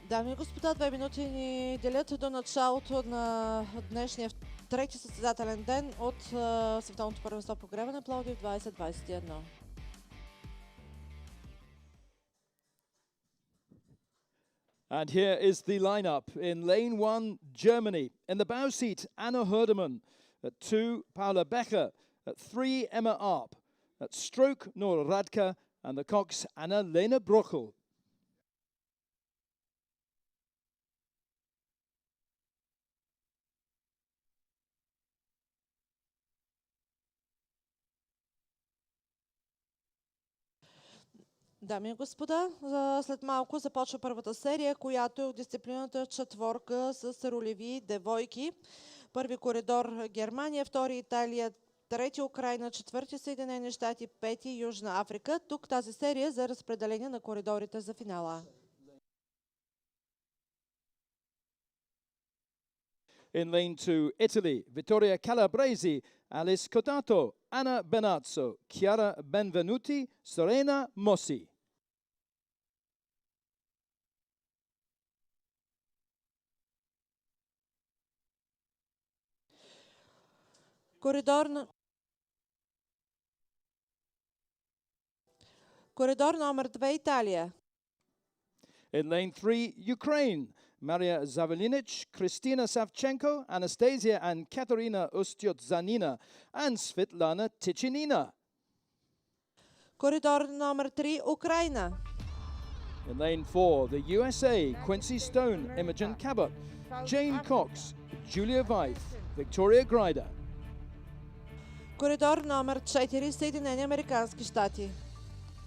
Дами и господа, 2 минути ни делят до началото на днешния трети състезателен ден от Световното първенство по гребане Пловдив 2021. And here is the lineup. In lane 1, Germany. In the bow seat, Anna Herdemann. At 2, Paula Becher. At 3, Emma Arp. At stroke, Nora Radka. And the cox, Anna-Lena Brochel. Дами и господа, след малко започва първата серия, която е от дисциплината четворка с ролеви девойки. Първи коридор Германия, втори Италия, трети Украина, четвърти Съединени щати, пети Южна Африка. Тук тази серия за разпределение на коридорите за финала. In lane 2, Italy, Vittoria Calabresi, Alice Codato, Anna Benazzo, Chiara Benvenuti, Serena Mossi. Коридор номер 2, Италия. In lane 3, Ukraine, Maria Zavelinic, Kristina Savchenko, Anastasia and Katerina Ustyotzanina, and Svetlana Tichinina. Коридор номер 3, Украина. In lane 4, the USA, Quincy Stone, Imogen Cabot, Jane Cox, Julia Veith, Victoria Grider. Коридор номер 4, Съединени американски щати.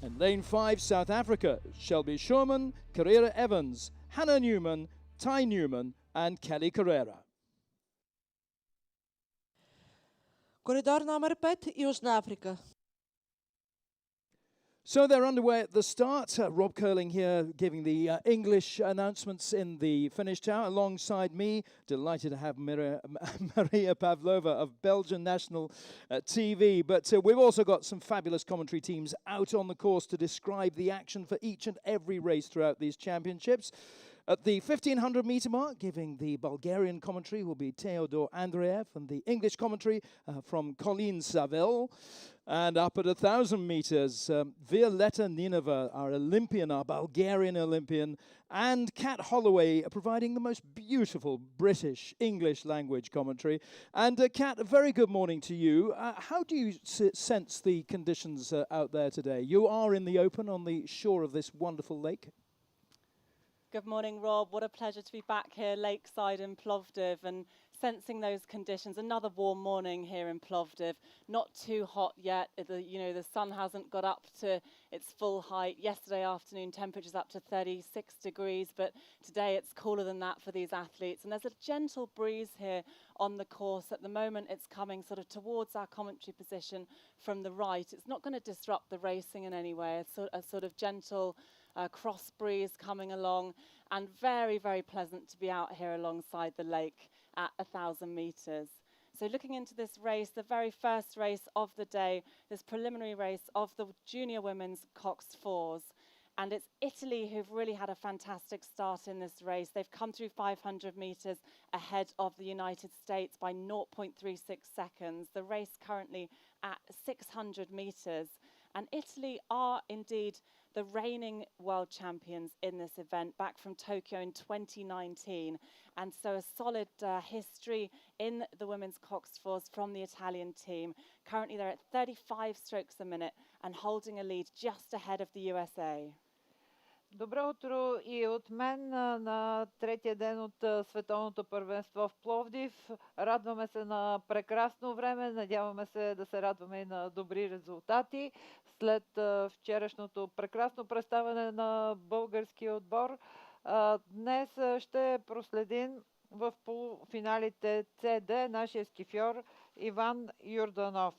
In lane 5, South Africa, Shelby Shurman, Carrera Evans, Hannah Newman, Ty Newman, and Kelly Carrera. Коридор номер 5, Южна Африка. So they're underway at the start. Rob Curling here giving the English announcements in the finish tower. Alongside me, delighted to have Maria Pavlova of Belgian National TV. But we've also got some fabulous commentary teams out on the course to describe the action for each and every race throughout these championships. At the 1,500 meter mark, giving the Bulgarian commentary will be Teodor Andreev, and the English commentary from Colleen Saville. And up at 1,000 meters, Violetta Ninova, our Olympian, our Bulgarian Olympian, and Kat Holloway providing the most beautiful British English language commentary. And Kat, a very good morning to you. How do you sense the conditions out there today? You are in the open on the shore of this wonderful lake. Good morning, Rob. What a pleasure to be back here lakeside in Plovdiv and sensing those conditions. Another warm morning here in Plovdiv. Not too hot yet. The sun hasn't got up to its full height. Yesterday afternoon, temperatures up to 36 degrees, but today it's cooler than that for these athletes. And there's a gentle breeze here on the course. At the moment, it's coming sort of towards our commentary position from the right. It's not going to disrupt the racing in any way. It's a sort of gentle cross breeze coming along, and very, very pleasant to be out here alongside the lake at 1,000 meters. So looking into this race, the very first race of the day, this preliminary race of the junior women's coxed fours. And it's Italy who've really had a fantastic start in this race. They've come through 500 meters ahead of the United States by 0.36 seconds. The race currently at 600 meters. And Italy are indeed the reigning world champions in this event, back from Tokyo in 2019. And so a solid history in the women's coxed fours from the Italian team. Currently they're at 35 strokes a minute and holding a lead just ahead of the USA. Добро утро и от мен на третия ден от Световното първенство в Пловдив. Радваме се на прекрасно време, надяваме се да се радваме и на добри резултати. След вчерашното прекрасно представяне на българския отбор, днес ще проследим в полуфиналите CD нашия скифьор Иван Юрданов.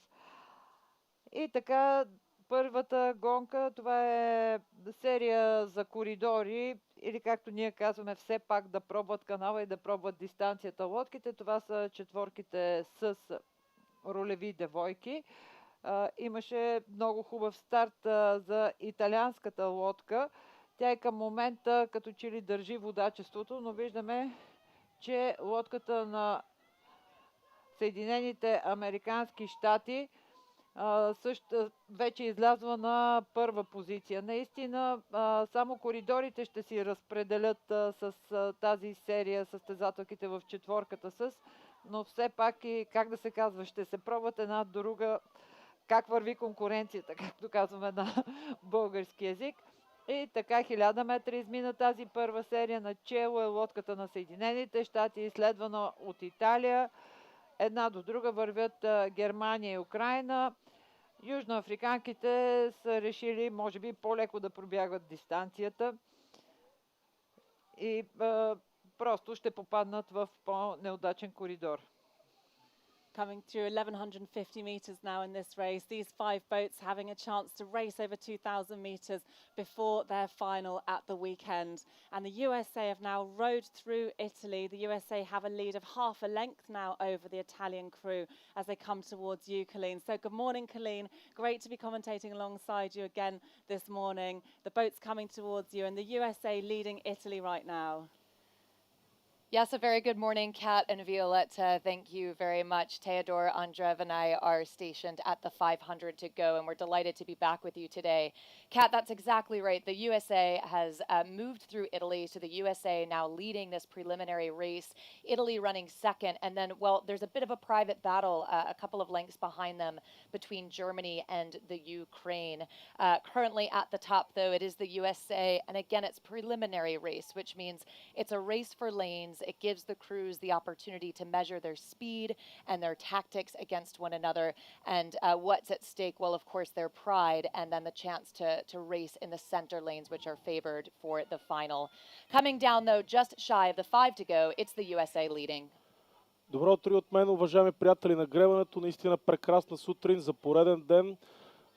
И така, първата гонка, това е серия за коридори, или както ние казваме, все пак да пробват канала и да пробват дистанцията лодките. Това са четворките с ролеви девойки. Имаше много хубав старт за италианската лодка. Тя и към момента като че ли държи водачеството, но виждаме, че лодката на Съединените американски щати също вече излязла на първа позиция. Наистина, само коридорите ще си разпределят с тази серия състезателките в четворката но все пак и, как да се казва, ще се пробват една друга как върви конкуренцията, както казваме на български язик. И така 1000 метра измина тази първа серия. Начело е лодката на Съединените щати, изследвана от Италия. Една до друга вървят Германия и Украина. Южноафриканките са решили, може би, по-леко да пробягват дистанцията и просто ще попаднат в по-неудачен коридор. Coming through 1150 metres now in this race. These 5 boats having a chance to race over 2,000 metres before their final at the weekend. And the USA have now rowed through Italy. The USA have a lead of half a length now over the Italian crew as they come towards you, Colleen. So good morning, Colleen. Great to be commentating alongside you again this morning. The boat's coming towards you and the USA leading Italy right now. Yes, a very good morning, Kat and Violetta. Thank you very much. Teodor, Andrev and I are stationed at the 500 to go, and we're delighted to be back with you today. Kat, that's exactly right. The USA has moved through Italy, so the USA now leading this preliminary race. Italy running second, and then, well, there's a bit of a private battle a couple of lengths behind them between Germany and the Ukraine. Currently at the top, though, it is the USA, and again, it's preliminary race, which means it's a race for lanes. It gives the crews the opportunity to measure their speed and their tactics against one another. And what's at stake? Well, of course, their pride and then the chance to race in the center lanes, which are favored for the final. Coming down, though, just shy of the 5 to go, it's the USA leading. Добро утро от мен, уважаеми приятели на гребането. Наистина прекрасна сутрин за пореден ден.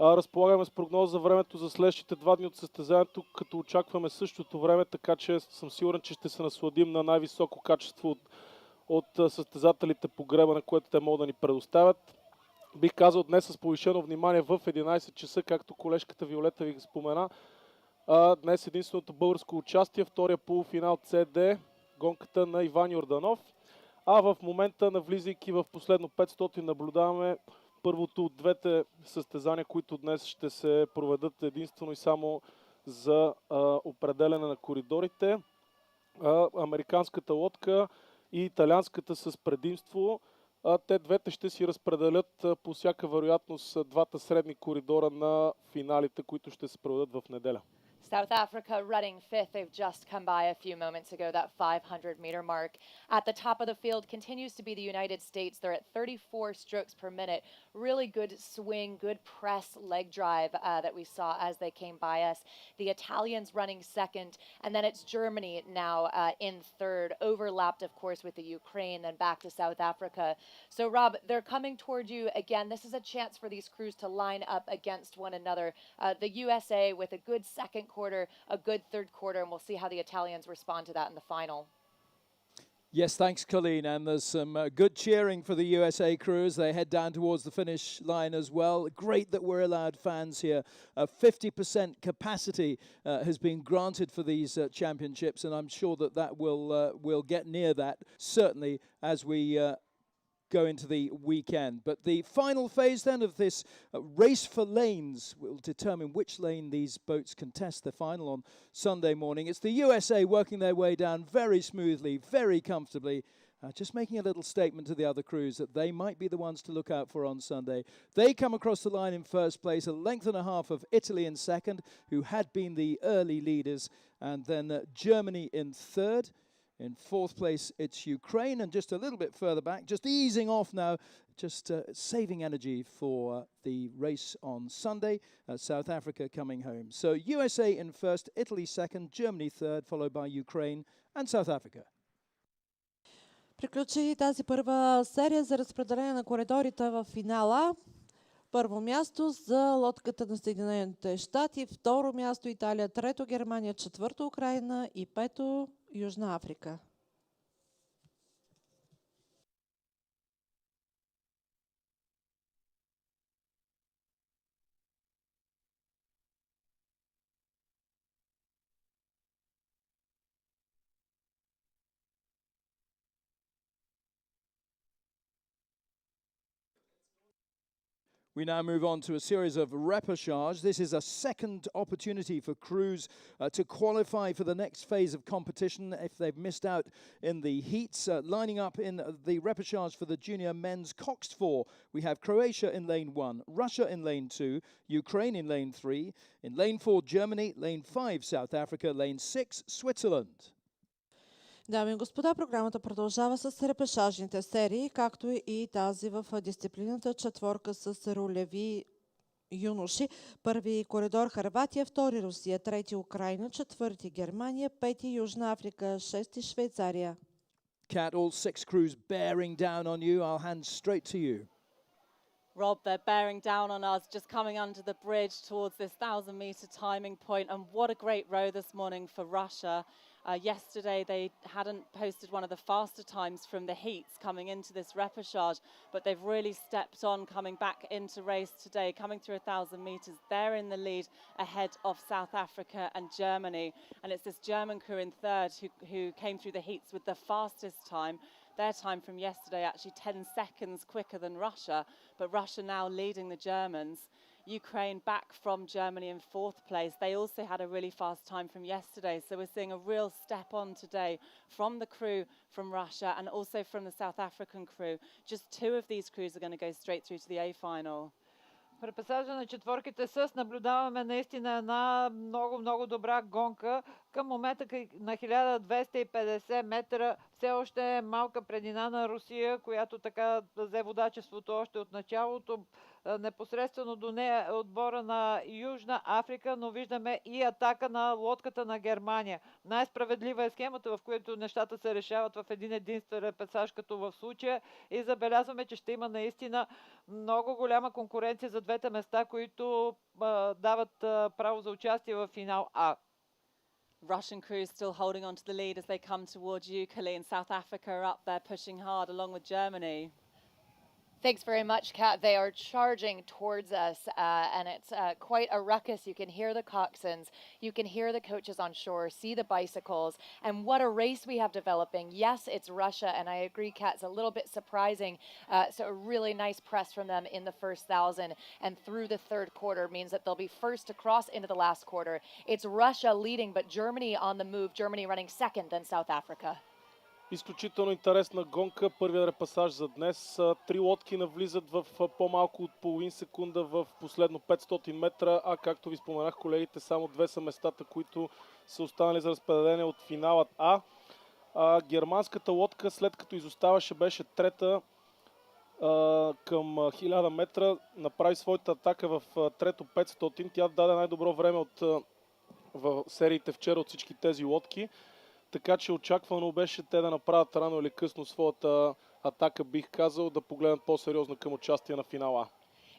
Разполагаме с прогноза за времето за следващите 2 дни от състезанието, като очакваме същото време, така че съм сигурен, че ще се насладим на най-високо качество от състезателите по гребане, което те могат да ни предоставят. Бих казал днес с повишено внимание в 11 часа, както колежката Виолета ви спомена. Днес единственото българско участие, втория полуфинал CD, гонката на Иван Йорданов. А в момента, навлизайки в последно 500, наблюдаваме първото от двете състезания, които днес ще се проведат единствено и само за определяне на коридорите. Американската лодка и италианската с предимство. Те двете ще си разпределят по всяка вероятност двата средни коридора на финалите, които ще се проведат в неделя. South Africa running fifth. They've just come by a few moments ago, that 500-meter mark. At the top of the field continues to be the United States. They're at 34 strokes per minute. Really good swing, good press leg drive that we saw as they came by us. The Italians running second, and then it's Germany now in third, overlapped, of course, with the Ukraine, then back to South Africa. So, Rob, they're coming toward you again. This is a chance for these crews to line up against one another. The USA with a good second quarter, a good third quarter, and we'll see how the Italians respond to that in the final. Yes, thanks, Colleen. And there's some good cheering for the USA crew as they head down towards the finish line as well. Great that we're allowed fans here. 50% capacity has been granted for these championships, and I'm sure that that will get near that, certainly as we go into the weekend. But the final phase then of this race for lanes will determine which lane these boats contest the final on Sunday morning. It's the USA working their way down very smoothly, very comfortably, just making a little statement to the other crews that they might be the ones to look out for on Sunday. They come across the line in first place, a length and a half of Italy in second, who had been the early leaders, and then Germany in third. In fourth place, it's Ukraine, and just a little bit further back, just easing off now, just saving energy for the race on Sunday. South Africa coming home. So USA in first, Italy second, Germany third, followed by Ukraine and South Africa. Приключи тази първа серия за разпределение на коридорите в финала. Първо място за лодката на Съединените щати, второ място Италия, трето Германия, четвърто Украина и пето Южна Африка. We now move on to a series of repechages. This is a second opportunity for crews to qualify for the next phase of competition if they've missed out in the heats. Lining up in the repechage for the junior men's coxed four, we have Croatia in lane 1, Russia in lane 2, Ukraine in lane 3, in lane 4 Germany, lane 5 South Africa, lane 6 Switzerland. Дами и господа, програмата продължава с репешажните серии, както и тази в дисциплината четворка с ролеви юноши. Първи коридор Хърватия, втори Русия, трети Украина, четвърти Германия, пети Южна Африка, шести Швейцария. Kat, all 6 crews bearing down on you. I'll hand straight to you. Rob, they're bearing down on us, just coming under the bridge towards this 1,000-meter timing point. And what a great row this morning for Russia. Yesterday, they hadn't posted one of the faster times from the heats coming into this repechage, but they've really stepped on coming back into race today, coming through 1,000 meters. They're in the lead ahead of South Africa and Germany. And it's this German crew in third who came through the heats with the fastest time. Their time from yesterday actually 10 seconds quicker than Russia, but Russia now leading the Germans. Ukraine back from Germany in fourth place. They also had a really fast time from yesterday. So we're seeing a real step on today from the crew from Russia and also from the South African crew. Just 2 of these crews are going to go straight through to the A final. При пасажа на четворките наблюдаваме наистина една много добра гонка. Към момента на 1250 метра все още е малка преднина на Русия, която така взе водачеството още от началото. Непосредствено до нея е отбора на Южна Африка, но виждаме и атака на лодката на Германия. Най-справедлива е схемата, в която нещата се решават в един единствен репесаж, като в случая, и забелязваме, че ще има наистина много голяма конкуренция за двете места, които дават право за участие в финал А. Russian crews still holding on to the lead as they come towards Ukali, and South Africa are up there pushing hard along with Germany. Thanks very much, Kat. They are charging towards us, and it's quite a ruckus. You can hear the coxswains, you can hear the coaches on shore, see the bicycles, and what a race we have developing. Yes, it's Russia, and I agree, Kat, it's a little bit surprising. So a really nice press from them in the first 1,000, and through the third quarter means that they'll be first to cross into the last quarter. It's Russia leading, but Germany on the move. Germany running second, then South Africa. Изключително интересна гонка, първият репасаж за днес. 3 лодки навлизат в по-малко от половин секунда в последно 500 метра, а както ви споменах, колегите, само 2 са местата, които са останали за разпределение от финалът А. Германската лодка, след като изоставаше, беше трета към 1000 метра, направи своята атака в трето 500. Тя даде най-добро време в сериите вчера от всички тези лодки. Така че очаквано беше те да направят рано или късно своята атака, бих казал, да погледнат по-сериозно към участие на финала.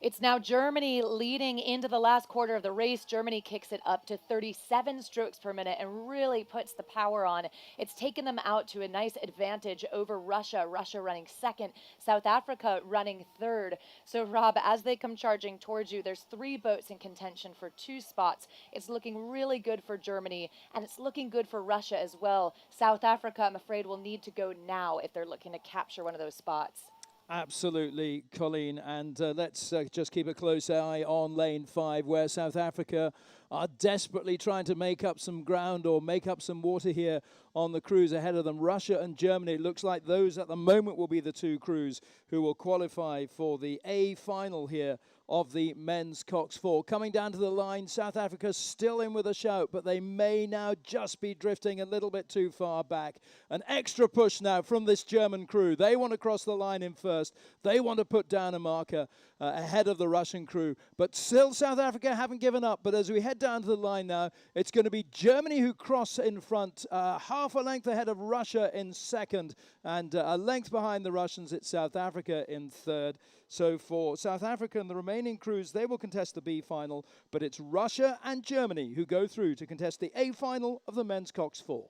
It's now Germany leading into the last quarter of the race. Germany kicks it up to 37 strokes per minute and really puts the power on. It's taken them out to a nice advantage over Russia. Russia running second, South Africa running third. So Rob, as they come charging towards you, there's 3 boats in contention for 2 spots. It's looking really good for Germany, and it's looking good for Russia as well. South Africa, I'm afraid, will need to go now if they're looking to capture one of those spots. Absolutely, Colleen, and let's just keep a close eye on lane 5, where South Africa are desperately trying to make up some ground or make up some water here on the crews ahead of them. Russia and Germany, it looks like those at the moment will be the 2 crews who will qualify for the A final here of the men's Cox 4. Coming down to the line, South Africa still in with a shout, but they may now just be drifting a little bit too far back. An extra push now from this German crew. They want to cross the line in first. They want to put down a marker ahead of the Russian crew. But still South Africa haven't given up. But as we head down to the line now, it's going to be Germany who cross in front, half a length ahead of Russia in second, and a length behind the Russians, it's South Africa in third. So for South Africa and the remaining crews, they will contest the B final, but it's Russia and Germany who go through to contest the A final of the men's Cox 4.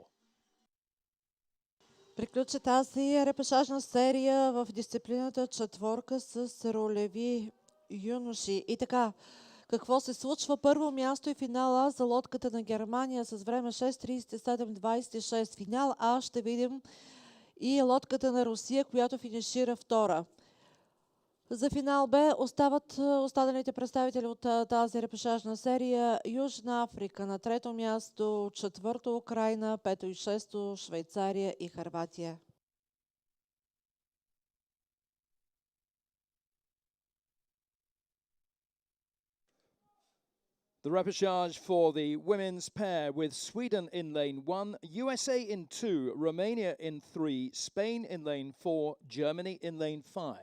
Приключи тази репешажна серия в дисциплината четворка с ролеви юноши. И така, какво се случва? Първо място и финал А за лодката на Германия с време 6:37.26. Финал А ще видим и лодката на Русия, която финишира втора. За финал Б остават останалите представители от тази репешажна серия: Южна Африка на трето място, четвърто Украйна, пето и шесто Швейцария и Хърватия. The repechage for the women's pair with Sweden in lane 1, USA in 2, Romania in 3, Spain in lane 4, Germany in lane 5.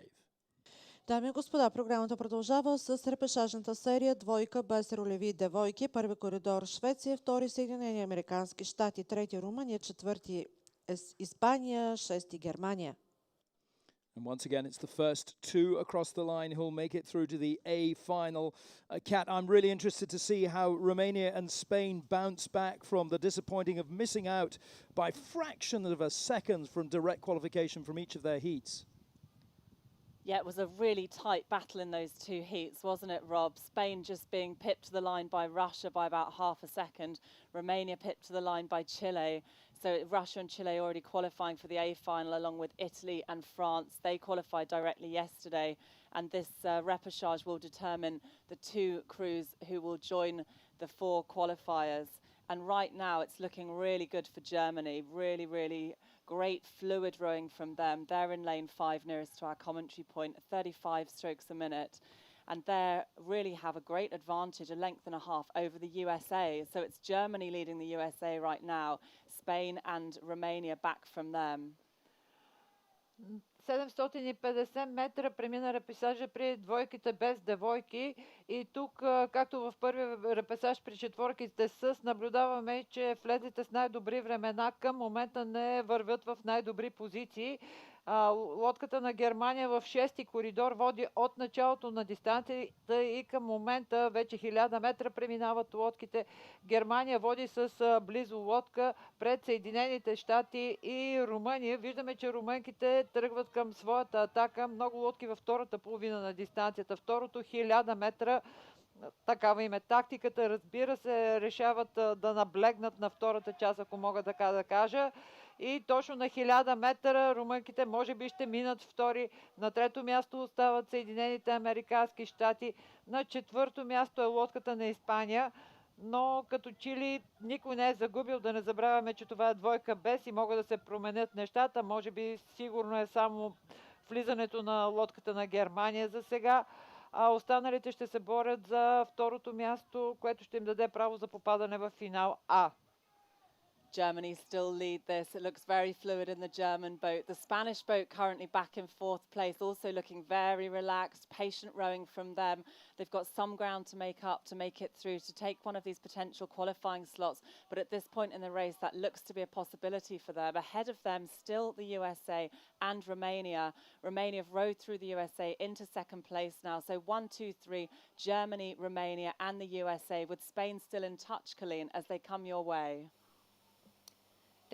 Дами и господа, програмата продължава с репешажната серия двойка без ролеви девойки. Първи коридор Швеция, втори Съединени американски щати, трети Румъния, четвърти Испания, шести Германия. And once again, it's the first two across the line who'll make it through to the A final. Kat, I'm really interested to see how Romania and Spain bounce back from the disappointing of missing out by fractions of a second from direct qualification from each of their heats. Yeah, it was a really tight battle in those two heats, wasn't it, Rob? Spain just being pipped to the line by Russia by about half a second. Romania pipped to the line by Chile. So Russia and Chile already qualifying for the A final along with Italy and France. They qualified directly yesterday. And this repechage will determine the two crews who will join the four qualifiers. And right now it's looking really good for Germany. Really, really great fluid rowing from them. They're in lane 5 nearest to our commentary point, 35 strokes a minute. And they really have a great advantage, a length and a half over the USA. So it's Germany leading the USA right now, Spain and Romania back from them. 750 метра премина репесажа при двойките без девойки и тук, както в първия репесаж при четворките с, наблюдаваме, че влезлите с най-добри времена към момента не вървят в най-добри позиции. Лодката на Германия в 6-ти коридор води от началото на дистанцията и към момента вече 1000 метра преминават лодките. Германия води с близо лодка пред Съединените щати и Румъния. Виждаме, че румънките тръгват към своята атака. Много лодки във втората половина на дистанцията. Второто 1000 метра. Такава им е тактиката. Разбира се, решават да наблегнат на втората част, ако мога така да кажа. И точно на 1000 метра румънките може би ще минат втори. На трето място остават Съединените американски щати. На четвърто място е лодката на Испания. Но като чили никой не е загубил, да не забравяме, че това е двойка без и могат да се променят нещата. Може би сигурно е само влизането на лодката на Германия за сега. А останалите ще се борят за второто място, което ще им даде право за попадане в финал А. Germany still lead this. It looks very fluid in the German boat. The Spanish boat currently back in fourth place, also looking very relaxed, patient rowing from them. They've got some ground to make up to make it through, to take one of these potential qualifying slots. But at this point in the race, that looks to be a possibility for them. Ahead of them, still the USA and Romania. Romania have rowed through the USA into second place now. So 1, 2, 3, Germany, Romania and the USA, with Spain still in touch, Colleen, as they come your way.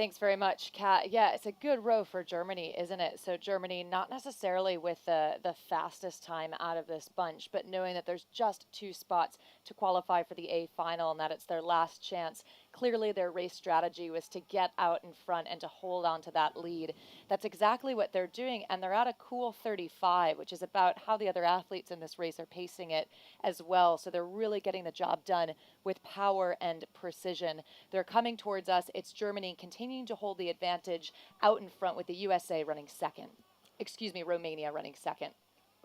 Thanks very much, Kat. Yeah, it's a good row for Germany, isn't it? So Germany, not necessarily with the fastest time out of this bunch, but knowing that there's just 2 spots to qualify for the A final and that it's their last chance. Clearly their race strategy was to get out in front and to hold on to that lead. That's exactly what they're doing, and they're at a cool 35, which is about how the other athletes in this race are pacing it as well. So they're really getting the job done with power and precision. They're coming towards us. It's Germany continuing to hold the advantage out in front with the USA running second. Excuse me, Romania running second.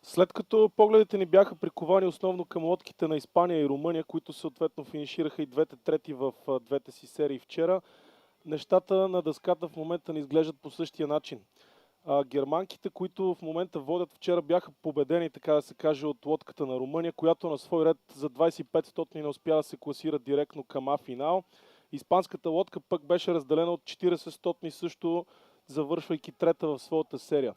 След като погледите ни бяха приковани основно към лодките на Испания и Румъния, които съответно финишираха и двете трети в двете си серии вчера, нещата на дъската в момента не изглеждат по същия начин. Германките, които в момента водят, вчера бяха победени, така да се каже, от лодката на Румъния, която на свой ред за 25 стотни не успя да се класира директно към А-финал. Испанската лодка пък беше разделена от 40 стотни, също завършвайки трета в своята серия.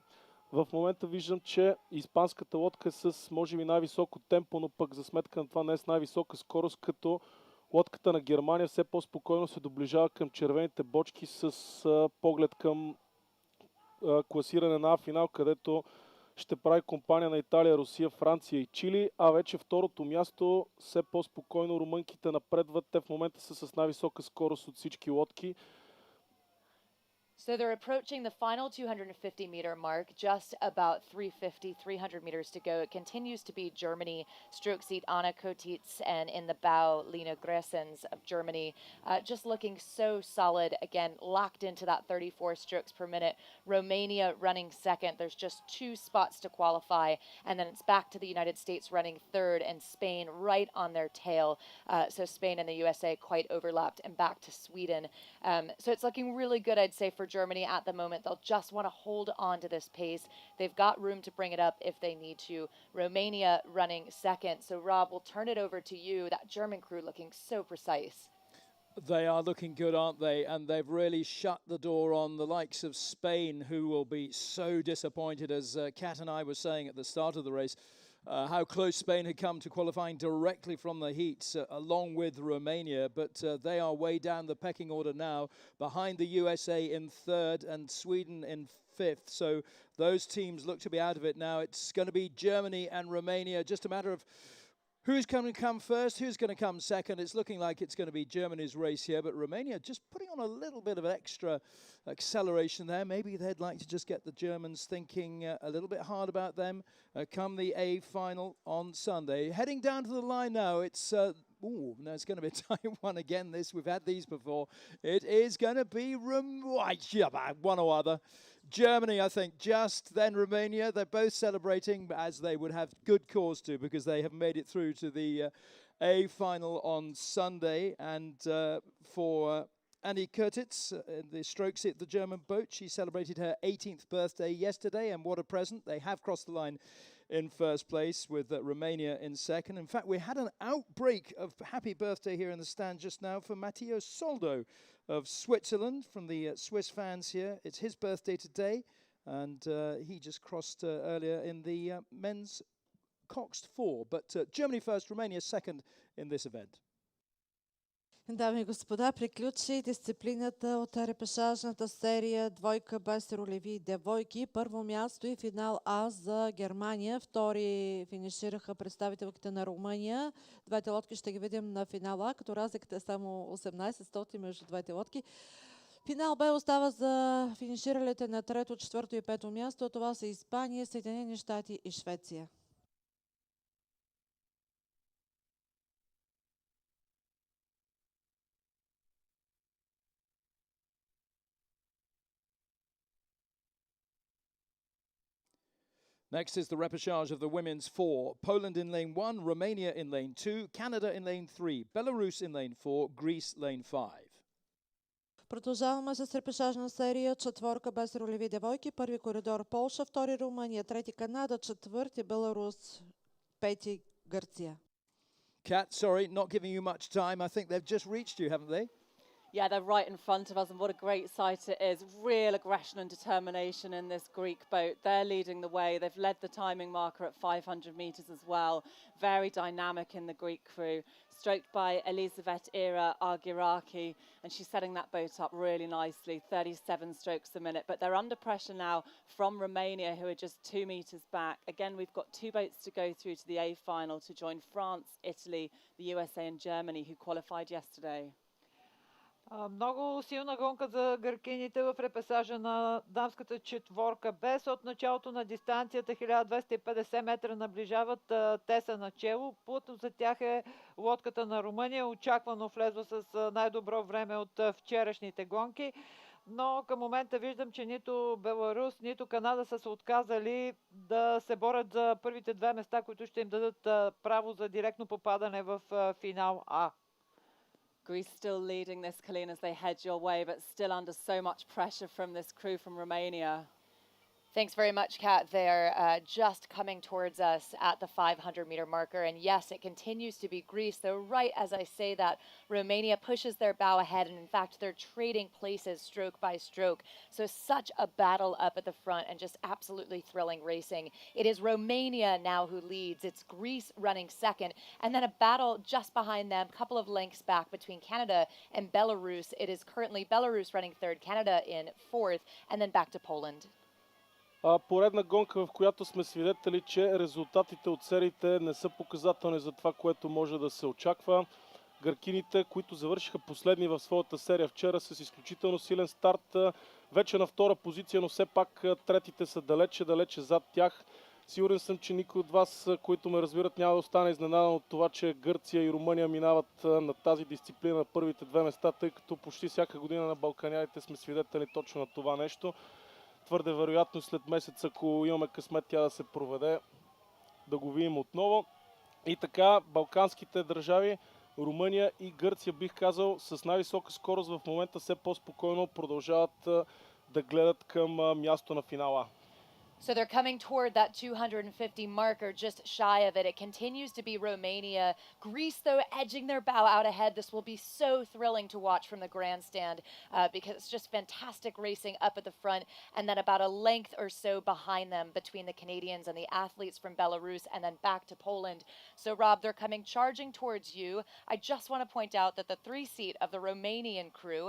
В момента виждам, че испанската лодка е с може би най-високо темпо, но пък за сметка на това не е с най-висока скорост, като лодката на Германия все по-спокойно се доближава към червените бочки с поглед към класиране на А-финал, където ще прави компания на Италия, Русия, Франция и Чили, а вече второто място все по-спокойно румънките напредват. Те в момента са с най-висока скорост от всички лодки. So they're approaching the final 250-meter mark, just about 350, 300 meters to go. It continues to be Germany, stroke seat Anna Kotitz, and in the bow, Lena Gressens of Germany. Just looking so solid, again, locked into that 34 strokes per minute. Romania running second. There's just 2 spots to qualify, and then it's back to the United States running third, and Spain right on their tail. So Spain and the USA quite overlapped, and back to Sweden. So it's looking really good, I'd say, for Germany at the moment. They'll just want to hold on to this pace. They've got room to bring it up if they need to. Romania running second. So Rob, we'll turn it over to you. That German crew looking so precise. They are looking good, aren't they? And they've really shut the door on the likes of Spain, who will be so disappointed, as Kat and I were saying at the start of the race, how close Spain had come to qualifying directly from the heats, along with Romania. But they are way down the pecking order now, behind the USA in third and Sweden in fifth. So those teams look to be out of it now. It's going to be Germany and Romania, just a matter of who's going to come first, who's going to come second. It's looking like it's going to be Germany's race here, but Romania just putting on a little bit of extra acceleration there. Maybe they'd like to just get the Germans thinking a little bit hard about them come the A final on Sunday. Heading down to the line now, it's no, it's going to be a tight one again. We've had these before. It is going to be one or other. Germany, I think, just then Romania. They're both celebrating, as they would have good cause to, because they have made it through to the A final on Sunday. And for Annie Kurtitz, the stroke seat, the German boat, she celebrated her 18th birthday yesterday, and what a present. They have crossed the line in first place, with Romania in second. In fact, we had an outbreak of happy birthday here in the stand just now for Matteo Soldo of Switzerland, from the Swiss fans here. It's his birthday today, and he just crossed earlier in the men's Coxed 4. But Germany first, Romania second in this event. Дами и господа, приключи дисциплината от репешажната серия двойка без ролеви девойки. Първо място и финал А за Германия. Втори финишираха представителките на Румъния. Двете лодки ще ги видим на финала, като разликата е само 18 между двете лодки. Финал Б остава за финиширалите на трето, четвърто и пето място. Това са Испания, Съединени щати и Швеция. Next is the repechage of the women's 4. Poland in lane 1, Romania in lane 2, Canada in lane 3, Belarus in lane 4, Greece lane 5. Продължаваме с репешажна серия четворка без ролеви девойки. Първи коридор Полша, втори Румъния, трети Канада, четвърти Беларус, пети Гърция. Kat, sorry, not giving you much time. I think they've just reached you, haven't they? Yeah, they're right in front of us, and what a great sight it is. Real aggression and determination in this Greek boat. They're leading the way. They've led the timing marker at 500 metres as well. Very dynamic in the Greek crew. Stroked by Elizaveta Ira Argiraki, and she's setting that boat up really nicely, 37 strokes a minute. But they're under pressure now from Romania, who are just 2 metres back. Again, we've got 2 boats to go through to the A final to join France, Italy, the USA and Germany, who qualified yesterday. Много силна гонка за гъркините в репесажа на дамската четворка. Без от началото на дистанцията 1250 метра наближават. Те са начело. Плътно за тях е лодката на Румъния. Очаквано влезва с най-добро време от вчерашните гонки. Но към момента виждам, че нито Беларус, нито Канада са се отказали да се борят за първите 2 места, които ще им дадат право за директно попадане в финал А. Greece still leading this, Colleen, as they head your way, but still under so much pressure from this crew from Romania. Thanks very much, Kat. They're just coming towards us at the 500-meter marker. And yes, it continues to be Greece. Though right as I say that, Romania pushes their bow ahead. And in fact, they're trading places stroke by stroke. So such a battle up at the front and just absolutely thrilling racing. It is Romania now who leads. It's Greece running second. And then a battle just behind them, a couple of lengths back between Canada and Belarus. It is currently Belarus running third, Canada in fourth, and then back to Poland. Поредна гонка, в която сме свидетели, че резултатите от сериите не са показателни за това, което може да се очаква. Гъркините, които завършиха последни в своята серия вчера с изключително силен старт, вече на втора позиция, но все пак третите са далече зад тях. Сигурен съм, че никой от вас, които ме разбират, няма да остане изненадан от това, че Гърция и Румъния минават на тази дисциплина на първите две места, тъй като почти всяка година на Балканиадите сме свидетели точно на това нещо. Твърде вероятно след месец, ако имаме късмет тя да се проведе, да го видим отново. И така, балканските държави, Румъния и Гърция, бих казал, с най-висока скорост в момента все по-спокойно продължават да гледат към място на финала. So they're coming toward that 250 marker, just shy of it. It continues to be Romania. Greece, though, edging their bow out ahead. This will be so thrilling to watch from the grandstand because it's just fantastic racing up at the front, and then about a length or so behind them between the Canadians and the athletes from Belarus, and then back to Poland. So, Rob, they're coming charging towards you. I just want to point out that the three-seat of the Romanian crew,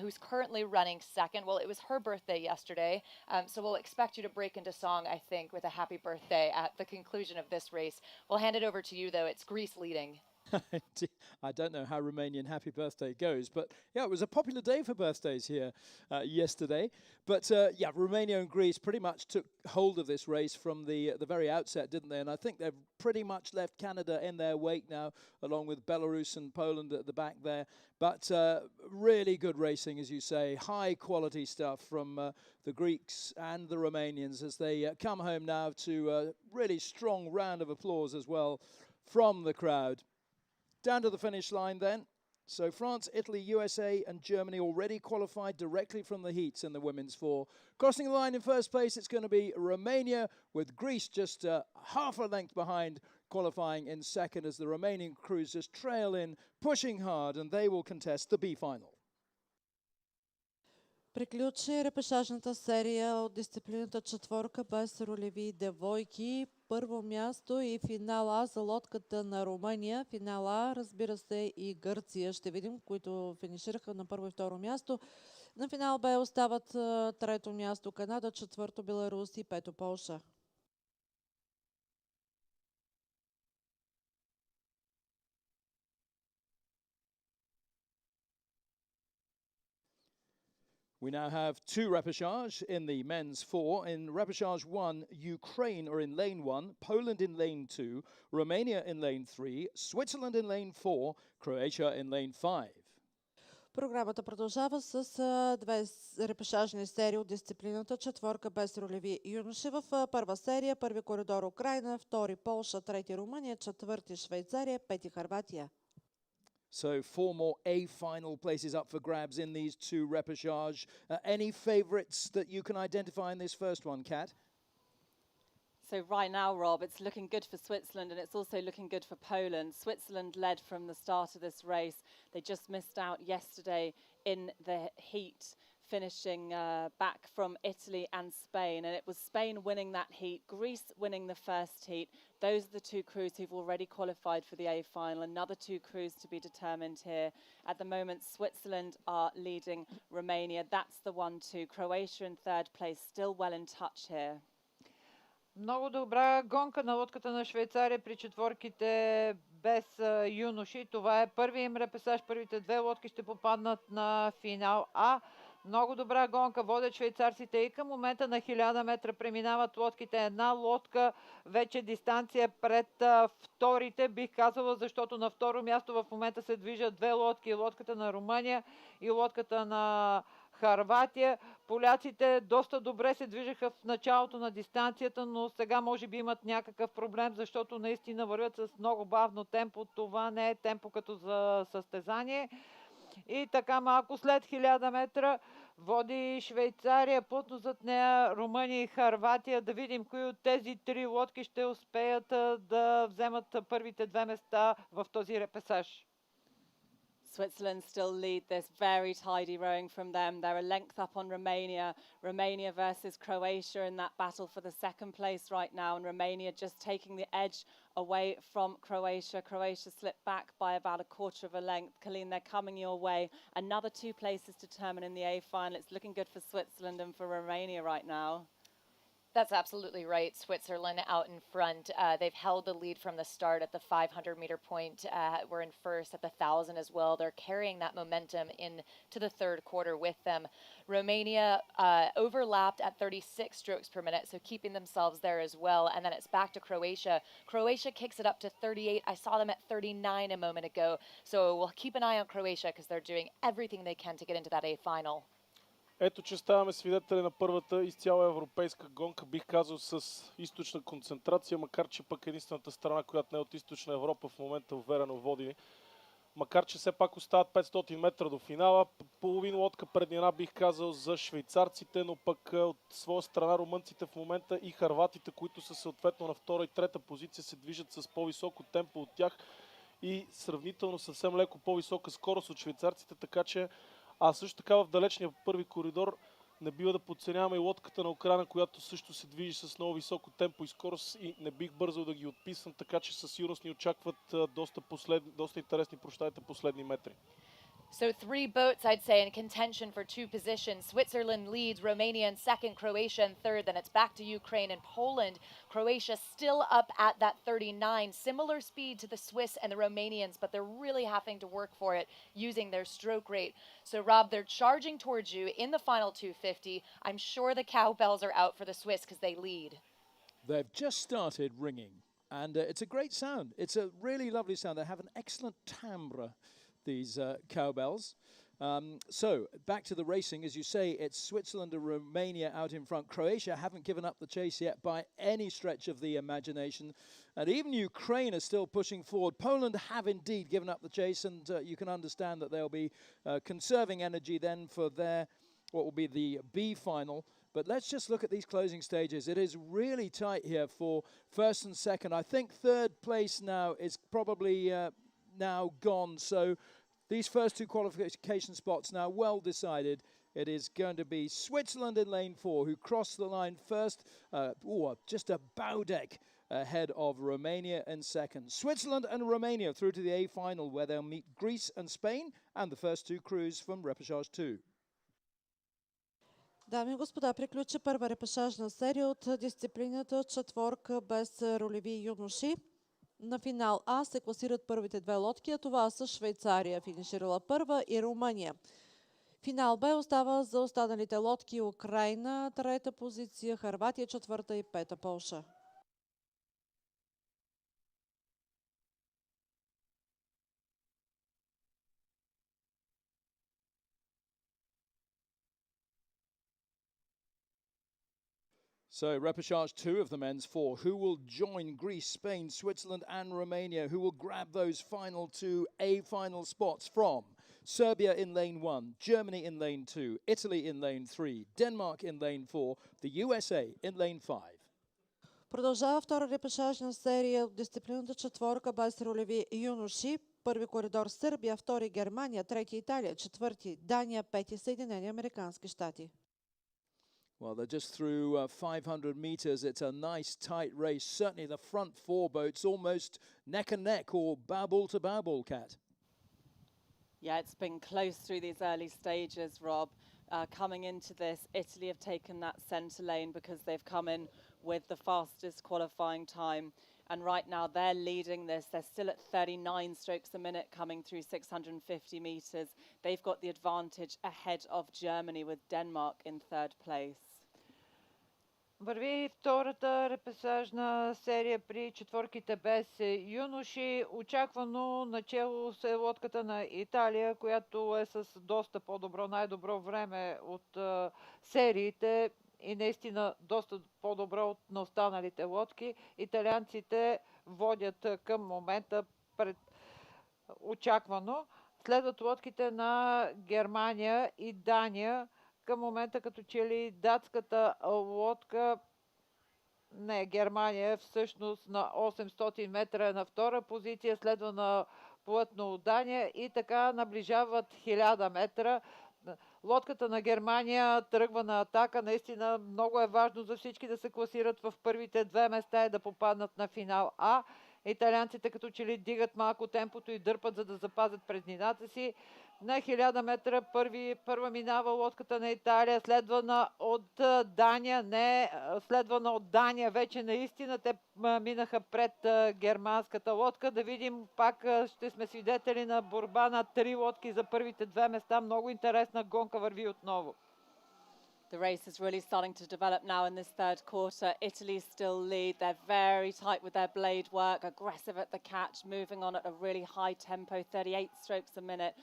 who's currently running second, well, it was her birthday yesterday, so we'll expect you to break into song, I think, with a happy birthday at the conclusion of this race. We'll hand it over to you, though. It's Greece leading. I don't know how Romanian happy birthday goes, but yeah, it was a popular day for birthdays here yesterday. But yeah, Romania and Greece pretty much took hold of this race from the very outset, didn't they? And I think they've pretty much left Canada in their wake now, along with Belarus and Poland at the back there. But really good racing, as you say, high quality stuff from the Greeks and the Romanians as they come home now to a really strong round of applause as well from the crowd. Down to the finish line then. So France, Italy, USA and Germany already qualified directly from the heats in the women's four. Crossing the line in first place, it's going to be Romania, with Greece just half a length behind, qualifying in second as the Romanian crews just trail in, pushing hard, and they will contest the B final. Приключи репешажната серия от дисциплината четворка без ролеви девойки. Първо място и финал А за лодката на Румъния. Финал А, разбира се, и Гърция. Ще видим, които финишираха на първо и второ място. На финал Б остават трето място Канада, четвърто Беларус и пето Полша. We now have two repechage in the men's four. In repechage 1, Ukraine are in lane 1, Poland in lane 2, Romania in lane 3, Switzerland in lane 4, Croatia in lane 5. Програмата продължава с две репешажни серии от дисциплината четворка без ролеви юноши. В първа серия първи коридор Украина, втори Полша, трети Румъния, четвърти Швейцария, пети Хърватия. So 4 more A final places up for grabs in these two repechage. Any favourites that you can identify in this first one, Kat? So right now, Rob, it's looking good for Switzerland and it's also looking good for Poland. Switzerland led from the start of this race. They just missed out yesterday in the heat, finishing back from Italy and Spain. And it was Spain winning that heat, Greece winning the first heat. Those are the two crews who've already qualified for the A final. Another two crews to be determined here. At the moment, Switzerland are leading Romania. That's the 1-2. Croatia in third place, still well in touch here. Много добра гонка на лодката на Швейцария при четворките без юноши. Това е първият им репесаж. Първите две лодки ще попаднат на финал А. Много добра гонка водят швейцарците и към момента на 1000 метра преминават лодките. Една лодка вече дистанция пред вторите, бих казала, защото на второ място в момента се движат две лодки. Лодката на Румъния и лодката на Хърватия. Поляците доста добре се движеха в началото на дистанцията, но сега може би имат някакъв проблем, защото наистина вървят с много бавно темпо. Това не е темпо като за състезание. И така малко след 1000 метра води Швейцария, плътно зад нея Румъния и Хърватия. Да видим кои от тези три лодки ще успеят да вземат първите две места в този репесаж. Switzerland still lead this, very tidy rowing from them. They're a length up on Romania. Romania versus Croatia in that battle for the second place right now. And Romania just taking the edge away from Croatia. Croatia slipped back by about a quarter of a length. Colleen, they're coming your way. Another two places determined in the A final. It's looking good for Switzerland and for Romania right now. That's absolutely right. Switzerland out in front. They've held the lead from the start at the 500-meter point. We're in first at the 1,000 as well. They're carrying that momentum into the third quarter with them. Romania overlapped at 36 strokes per minute, so keeping themselves there as well. And then it's back to Croatia. Croatia kicks it up to 38. I saw them at 39 a moment ago. So we'll keep an eye on Croatia because they're doing everything they can to get into that A final. Ето, че ставаме свидетели на първата изцяло европейска гонка, бих казал с източна концентрация, макар че пък единствената страна, която не е от източна Европа в момента уверено води. Макар че все пак остават 500 метра до финала, половин лодка преднина бих казал за швейцарците, но пък от своя страна румънците в момента и харватите, които са съответно на втора и трета позиция, се движат с по-високо темпо от тях и сравнително съвсем леко по-висока скорост от швейцарците, така че също така в далечния първи коридор не бива да подценяваме и лодката на Украина, която също се движи с много високо темпо и скорост и не бих бързал да ги отписвам, така че със сигурност ни очакват доста интересни последни метри. So 3 boats, I'd say, in contention for 2 positions. Switzerland leads, Romania in second, Croatia in third. Then it's back to Ukraine and Poland. Croatia still up at that 39. Similar speed to the Swiss and the Romanians, but they're really having to work for it using their stroke rate. So, Rob, they're charging towards you in the final 250. I'm sure the cowbells are out for the Swiss because they lead. They've just started ringing, and it's a great sound. It's a really lovely sound. They have an excellent timbre, these cowbells. So back to the racing, as you say, it's Switzerland and Romania out in front. Croatia haven't given up the chase yet by any stretch of the imagination, and even Ukraine are still pushing forward. Poland have indeed given up the chase, and you can understand that they'll be conserving energy then for their what will be the B final. But let's just look at these closing stages. It is really tight here for first and second. I think third place now is probably now gone. So these first 2 qualification spots now well decided. It is going to be Switzerland in lane 4 who crossed the line first. Just a bow deck ahead of Romania in second. Switzerland and Romania through to the A final where they'll meet Greece and Spain and the first 2 crews from repechage 2. Дами и господа, приключи първа репешажна серия от дисциплината четворка без ролеви юноши. На финал А се класират първите 2 лодки, а това са Швейцария, финиширала първа, и Румъния. Финал Б остава за останалите лодки: Украина, трета позиция, Харватия, четвърта и пета Полша. So repechage 2 of the men's 4. Who will join Greece, Spain, Switzerland and Romania? Who will grab those final 2 A final spots from Serbia in lane 1, Germany in lane 2, Italy in lane 3, Denmark in lane 4, the USA in lane 5. Продължава втора репешажна серия от дисциплината четворка без ролеви юноши. Първи коридор Сърбия, втори Германия, трети Италия, четвърти Дания, пети Съединени американски щати. Well, they're just through 500 meters. It's a nice, tight race. Certainly the front 4 boats almost neck and neck or babble to babble, Kat. Yeah, it's been close through these early stages, Rob. Coming into this, Italy have taken that centre lane because they've come in with the fastest qualifying time. And right now they're leading this. They're still at 39 strokes a minute coming through 650 metres. They've got the advantage ahead of Germany with Denmark in third place. Върви втората репесажна серия при четворките без юноши. Очаквано начало е лодката на Италия, която е с доста по-добро, най-добро време от сериите и наистина доста по-добро от на останалите лодки. Италианците водят към момента очаквано. Следват лодките на Германия и Дания. Към момента като че ли датската лодка, не, Германия всъщност на 800 метра е на втора позиция, следва на плътно от Дания и така наближават 1000 метра. Лодката на Германия тръгва на атака. Наистина много е важно за всички да се класират в първите 2 места и да попаднат на финал А. Италианците като че ли дигат малко темпото и дърпат, за да запазят преднината си. На 1000 метра първа минава лодката на Италия, следвана от Дания. Не, следвана от Дания вече наистина. Те минаха пред германската лодка. Да видим, пак ще сме свидетели на борба на 3 лодки за първите 2 места. Много интересна гонка върви отново. The race is really starting to develop now in this third quarter. Italy still lead. They're very tight with their blade work, aggressive at the catch, moving on at a really high tempo, 38 strokes a minute.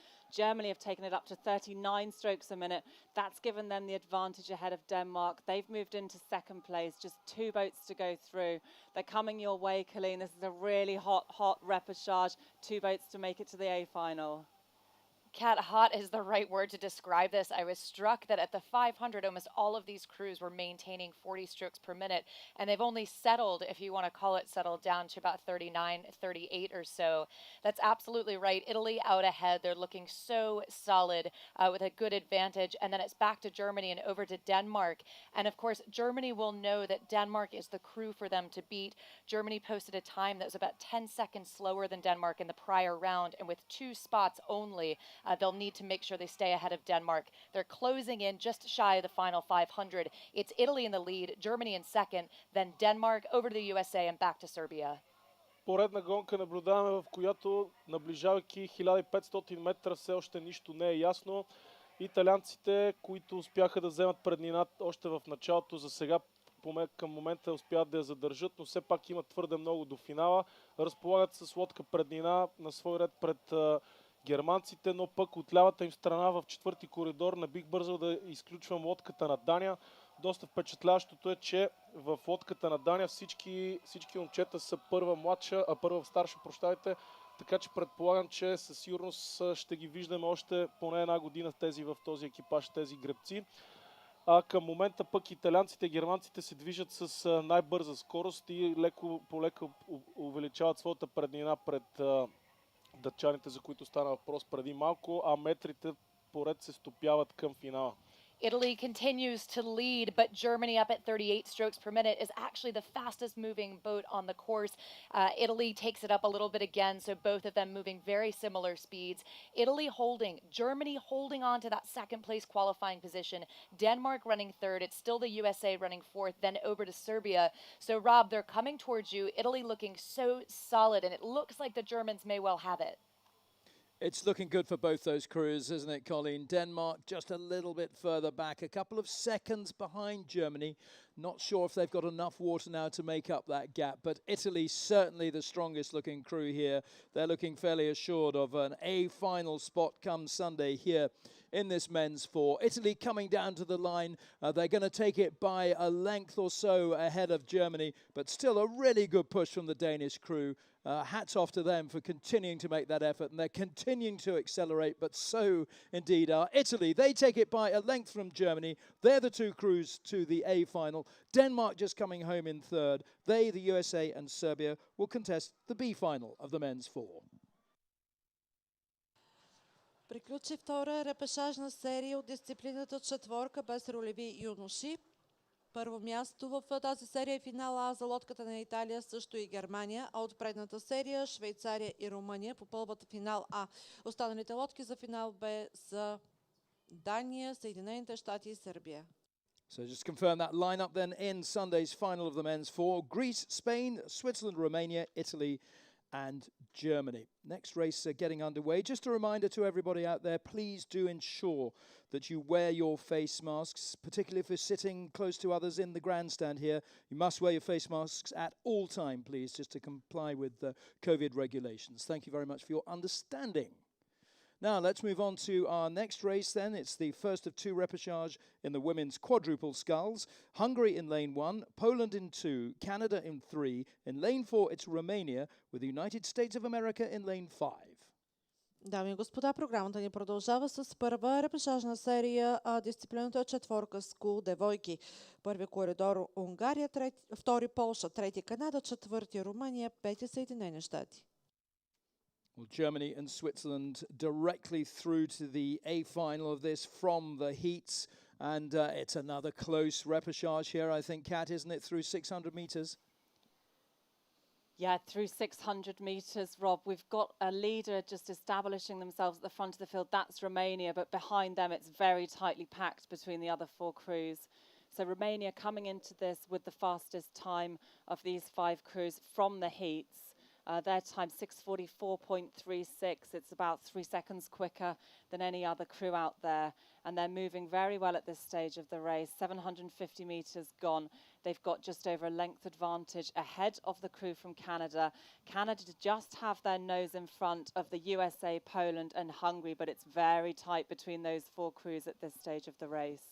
Germany have taken it up to 39 strokes a minute. That's given them the advantage ahead of Denmark. They've moved into second place, just 2 boats to go through. They're coming your way, Colleen. This is a really hot repechages. 2 boats to make it to the A final. Kat, hot is the right word to describe this. I was struck that at the 500, almost all of these crews were maintaining 40 strokes per minute, and they've only settled, if you want to call it settled, down to about 39, 38 or so. That's absolutely right. Italy out ahead. They're looking so solid with a good advantage, and then it's back to Germany and over to Denmark. And of course, Germany will know that Denmark is the crew for them to beat. Germany posted a time that was about 10 seconds slower than Denmark in the prior round, and with 2 spots only, they'll need to make sure they stay ahead of Denmark. They're closing in just shy of the final 500. It's Italy in the lead, Germany in second, then Denmark, over to the USA and back to Serbia. Поредна гонка наблюдаваме, в която, наближавайки 1500 метра, все още нищо не е ясно. Италианците, които успяха да вземат преднина още в началото, за сега към момента успяват да я задържат, но все пак имат твърде много до финала. Разполагат с лодка преднина на свой ред пред германците, но пък от лявата им страна в четвърти коридор не бих бързал да изключвам лодката на Дания. Доста впечатляващото е, че в лодката на Дания всички момчета са първа старша, така че предполагам, че със сигурност ще ги виждаме още поне една година в този екипаж, тези гребци. А към момента пък италианците и германците се движат с най-бърза скорост и леко по леко увеличават своята преднина пред датчаните, за които стана въпрос преди малко, а метрите поред се стопяват към финала. Italy continues to lead, but Germany up at 38 strokes per minute is actually the fastest moving boat on the course. Italy takes it up a little bit again, so both of them moving very similar speeds. Italy holding, Germany holding on to that second place qualifying position. Denmark running third. It's still the USA running fourth, then over to Serbia. So Rob, they're coming towards you. Italy looking so solid, and it looks like the Germans may well have it. It's looking good for both those crews, isn't it, Colleen? Denmark just a little bit further back, a couple of seconds behind Germany. Not sure if they've got enough water now to make up that gap, but Italy certainly the strongest looking crew here. They're looking fairly assured of an A final spot come Sunday here in this men's 4. Italy coming down to the line. They're going to take it by a length or so ahead of Germany, but still a really good push from the Danish crew. Hats off to them for continuing to make that effort, and they're continuing to accelerate, but so indeed are Italy. They take it by a length from Germany. They're the 2 crews to the A final. Denmark just coming home in third. They, the USA and Serbia, will contest the B final of the men's 4. Приключи втора репешажна серия от дисциплината четворка без ролеви юноши. Първо място в тази серия е финала А за лодката на Италия, също и Германия, а от предната серия Швейцария и Румъния попълват финал А. Останалите лодки за финал Б са Дания, Съединените щати и Сърбия. So just confirm that lineup then in Sunday's final of the men's 4. Greece, Spain, Switzerland, Romania, Italy and Germany. Next race getting underway. Just a reminder to everybody out there, please do ensure that you wear your face masks, particularly if you're sitting close to others in the grandstand here. You must wear your face masks at all time, please, just to comply with the COVID regulations. Thank you very much for your understanding. Now, let's move on to our next race then. It's the first of 2 repechage in the women's quadruple sculls. Hungary in lane 1, Poland in 2, Canada in 3. In lane 4, it's Romania, with the United States of America in lane 5. Дами и господа, програмата ни продължава с първа репешажна серия, дисциплината четворка скул девойки. Първи коридор Унгария, втори Полша, трети Канада, четвърти Румъния, пети Съединени щати. Well, Germany and Switzerland directly through to the A final of this from the heats. And it's another close repechage here, I think, Kat, isn't it, through 600 metres? Yeah, through 600 metres, Rob, we've got a leader just establishing themselves at the front of the field. That's Romania, but behind them it's very tightly packed between the other four crews. So Romania coming into this with the fastest time of these five crews from the heats. Their time 6:44.36. It's about 3 seconds quicker than any other crew out there. And they're moving very well at this stage of the race. 750 metres gone. They've got just over a length advantage ahead of the crew from Canada. Canada just have their nose in front of the USA, Poland and Hungary, but it's very tight between those four crews at this stage of the race.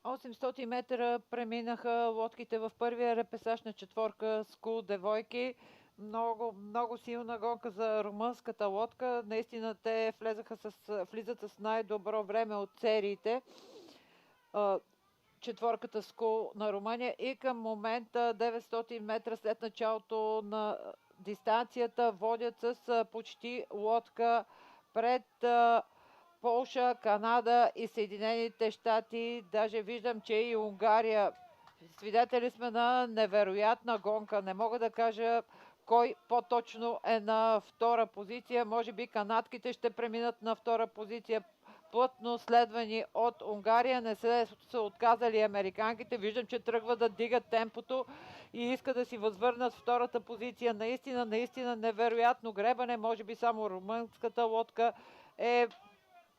800 метра преминаха лодките в първия репесаж на четворка скул девойки. Много силна гонка за румънската лодка. Наистина те влизат с най-добро време от сериите. Четворката скул на Румъния и към момента 900 метра след началото на дистанцията водят с почти лодка пред Полша, Канада и Съединените щати. Даже виждам, че и Унгария. Свидетели сме на невероятна гонка. Не мога да кажа кой по-точно е на втора позиция. Може би канадките ще преминат на втора позиция, плътно следвани от Унгария. Не са отказали американките. Виждам, че тръгват да дигат темпото и искат да си възвърнат втората позиция. Наистина невероятно гребане. Може би само румънската лодка е,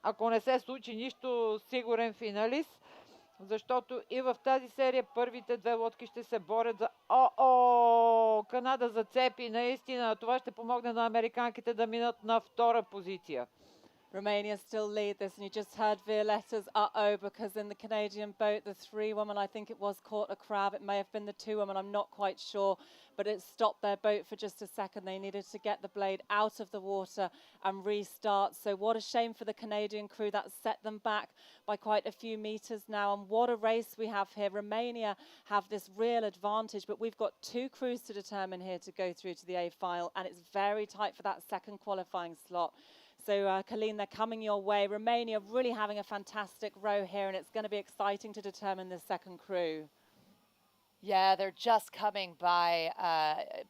ако не се случи нищо, сигурен финалист. Защото и в тази серия първите две лодки ще се борят за... Канада зацепи, наистина. Това ще помогне на американките да минат на втора позиция. Romania still lead this, and you just heard Violetta's uh-oh, because in the Canadian boat, the three women, I think it was, caught a crab. It may have been the two women, I'm not quite sure, but it stopped their boat for just a second. They needed to get the blade out of the water and restart. So what a shame for the Canadian crew. That set them back by quite a few metres now. And what a race we have here. Romania have this real advantage, but we've got two crews to determine here to go through to the A final, and it's very tight for that second qualifying slot. So, Colleen, they're coming your way. Romania really having a fantastic row here, and it's going to be exciting to determine the second crew. Yeah, they're just coming by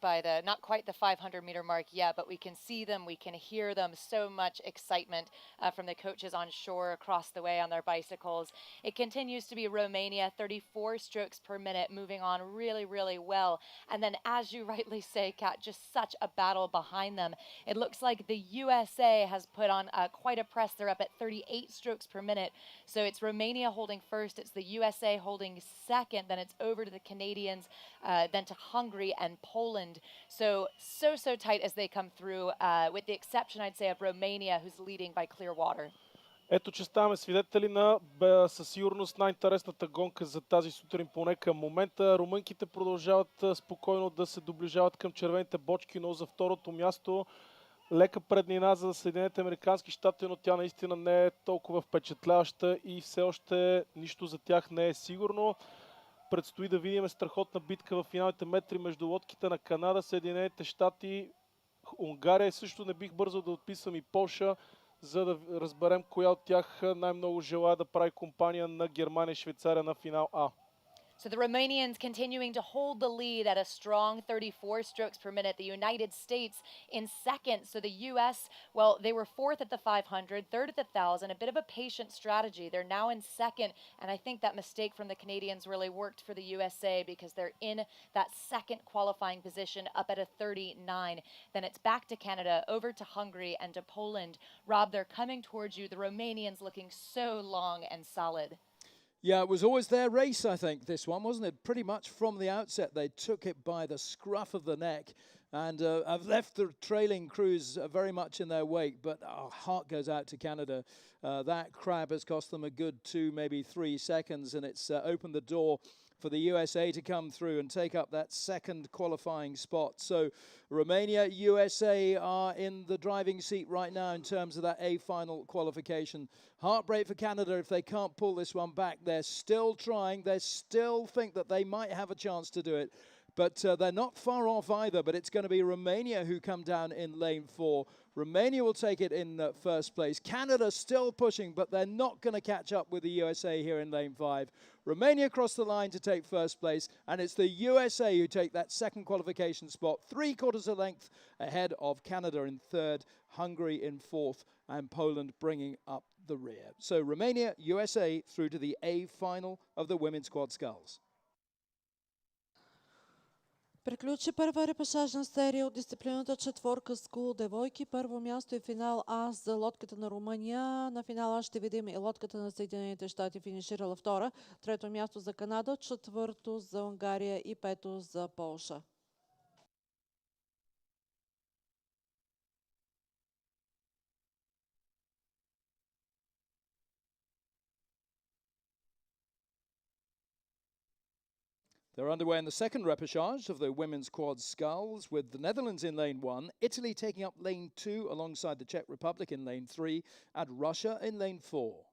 the, not quite the 500-meter mark yet, but we can see them, we can hear them. So much excitement from the coaches on shore across the way on their bicycles. It continues to be Romania, 34 strokes per minute, moving on really, really well. And then, as you rightly say, Kat, just such a battle behind them. It looks like the USA has put on quite a press. They're up at 38 strokes per minute. So it's Romania holding first, it's the USA holding second, then it's over to the Canadians, then to Hungary and Poland. So tight as they come through, with the exception, I'd say, of Romania, who's leading by clear water. Ето, че ставаме свидетели на със сигурност най-интересната гонка за тази сутрин, поне към момента. Румънките продължават спокойно да се доближават към червените бочки, но за второто място лека преднина за Съединените американски щати, но тя наистина не е толкова впечатляваща и все още нищо за тях не е сигурно. Предстои да видим страхотна битка в финалните метри между лодките на Канада, Съединените щати, Унгария и също не бих бързал да отписвам и Полша, за да разберем коя от тях най-много желая да прави компания на Германия и Швейцария на финал А. So the Romanians continuing to hold the lead at a strong 34 strokes per minute. The United States in second. So the U.S., well, they were fourth at the 500, third at the 1,000. A bit of a patient strategy. They're now in second. And I think that mistake from the Canadians really worked for the USA because they're in that second qualifying position up at a 39. Then it's back to Canada, over to Hungary and to Poland. Rob, they're coming towards you. The Romanians looking so long and solid. Yeah, it was always their race, I think, this one, wasn't it? Pretty much from the outset, they took it by the scruff of the neck and have left the trailing crews very much in their wake. But our heart goes out to Canada. That crab has cost them a good 2, maybe 3 seconds, and it's opened the door for the USA to come through and take up that second qualifying spot. So Romania, USA are in the driving seat right now in terms of that A final qualification. Heartbreak for Canada if they can't pull this one back. They're still trying. They still think that they might have a chance to do it. But they're not far off either, but it's going to be Romania who come down in lane 4. Romania will take it in first place. Canada still pushing, but they're not going to catch up with the USA here in lane 5. Romania cross the line to take first place, and it's the USA who take that second qualification spot, 3/4 a length ahead of Canada in third, Hungary in fourth, and Poland bringing up the rear. So Romania, USA through to the A final of the women's quad sculls. Приключи първа репешажна серия от дисциплината четворка скул девойки. Първо място и финал А за лодката на Румъния. На финала ще видим и лодката на Съединените щати финиширала втора. Трето място за Канада, четвърто за Унгария и пето за Полша. They're underway in the second repechage of the women's quad sculls, with the Netherlands in lane 1, Italy taking up lane 2 alongside the Czech Republic in lane 3, and Russia in lane 4.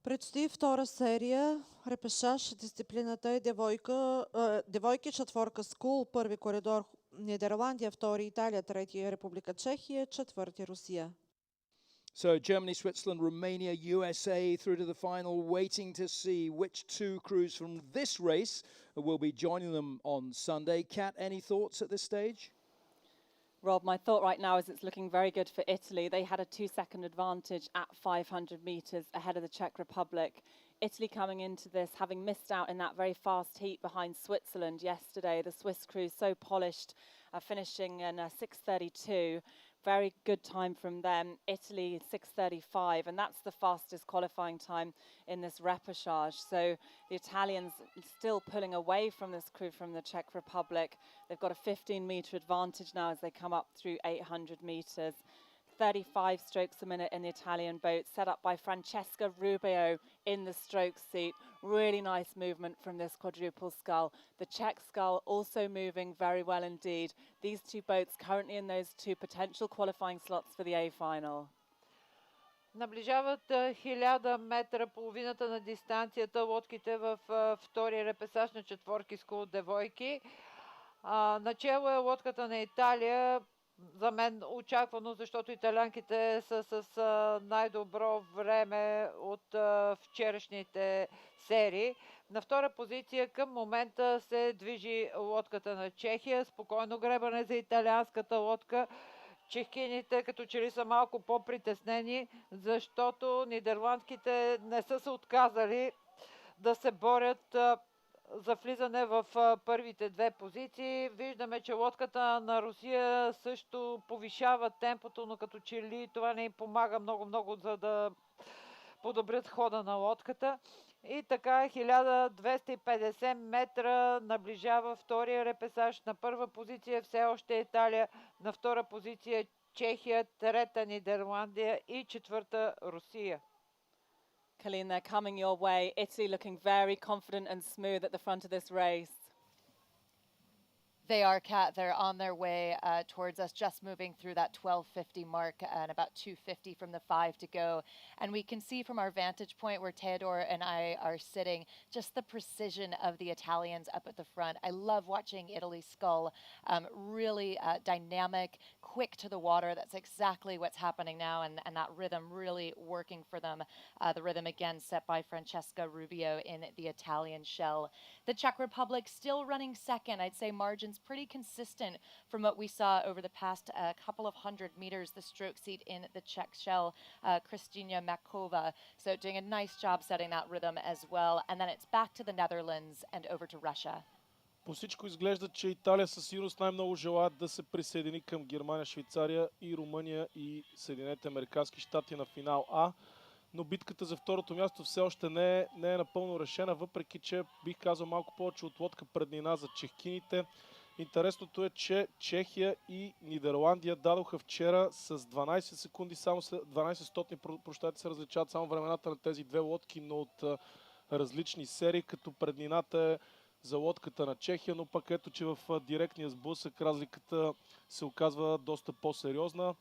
Предстои втора серия. Репешаж. Дисциплината е девойки, четворка скул, първи коридор Нидерландия, втори Италия, трети Република Чехия, четвърти Русия. So Germany, Switzerland, Romania, USA through to the final, waiting to see which two crews from this race will be joining them on Sunday. Kat, any thoughts at this stage? Rob, my thought right now is it's looking very good for Italy. They had a 2-second advantage at 500 metres ahead of the Czech Republic. Italy coming into this, having missed out in that very fast heat behind Switzerland yesterday. The Swiss crew so polished, finishing in 6:32. Very good time from them. Italy 6:35, and that's the fastest qualifying time in this repechage. So the Italians still pulling away from this crew from the Czech Republic. They've got a 15-metre advantage now as they come up through 800 metres. 35 strokes a minute in the Italian boat, set up by Francesca Rubio in the stroke seat. Really nice movement from this quadruple scull. The Czech scull also moving very well indeed. These two boats currently in those two potential qualifying slots for the A final. Наближават 1000 метра, половината на дистанцията лодките в втория репесаж на четворки скул девойки. Начало е лодката на Италия. За мен очаквано, защото италианките са с най-добро време от вчерашните серии. На втора позиция към момента се движи лодката на Чехия. Спокойно гребане за италианската лодка. Чехкините като че ли са малко по-притеснени, защото нидерландките не са се отказали да се борят за влизане в първите две позиции. Виждаме, че лодката на Русия също повишава темпото, но като че ли това не им помага много, за да подобрят хода на лодката. И така 1250 метра наближава втория репесаж. На първа позиция все още Италия, на втора позиция Чехия, трета Нидерландия и четвърта Русия. Colleen, they're coming your way. Italy looking very confident and smooth at the front of this race. They are, Kat. They're on their way towards us, just moving through that 12:50 mark and about 2:50 from the 5 to go. And we can see from our vantage point where Theodor and I are sitting, just the precision of the Italians up at the front. I love watching Italy's scull, really dynamic, quick to the water. That's exactly what's happening now, and that rhythm really working for them. The rhythm again set by Francesca Rubio in the Italian shell. The Czech Republic still running second. I'd say margins pretty consistent from what we saw over the past couple of hundred meters. The stroke seat in the Czech shell, Kristina Makova. So doing a nice job setting that rhythm as well. And then it's back to the Netherlands and over to Russia. По всичко изглежда, че Италия със сигурност най-много желаят да се присъедини към Германия, Швейцария и Румъния и Съединените американски щати на финал А. Но битката за второто място все още не е напълно решена, въпреки че бих казал малко повече от лодка преднина за чехкините. Интересното е, че Чехия и Нидерландия дадоха вчера с 12 секунди, само 12 стотни, се различават само времената на тези две лодки, но от различни серии, като преднината е за лодката на Чехия, но пък ето, че в директния сблъсък разликата се оказва доста по-сериозна.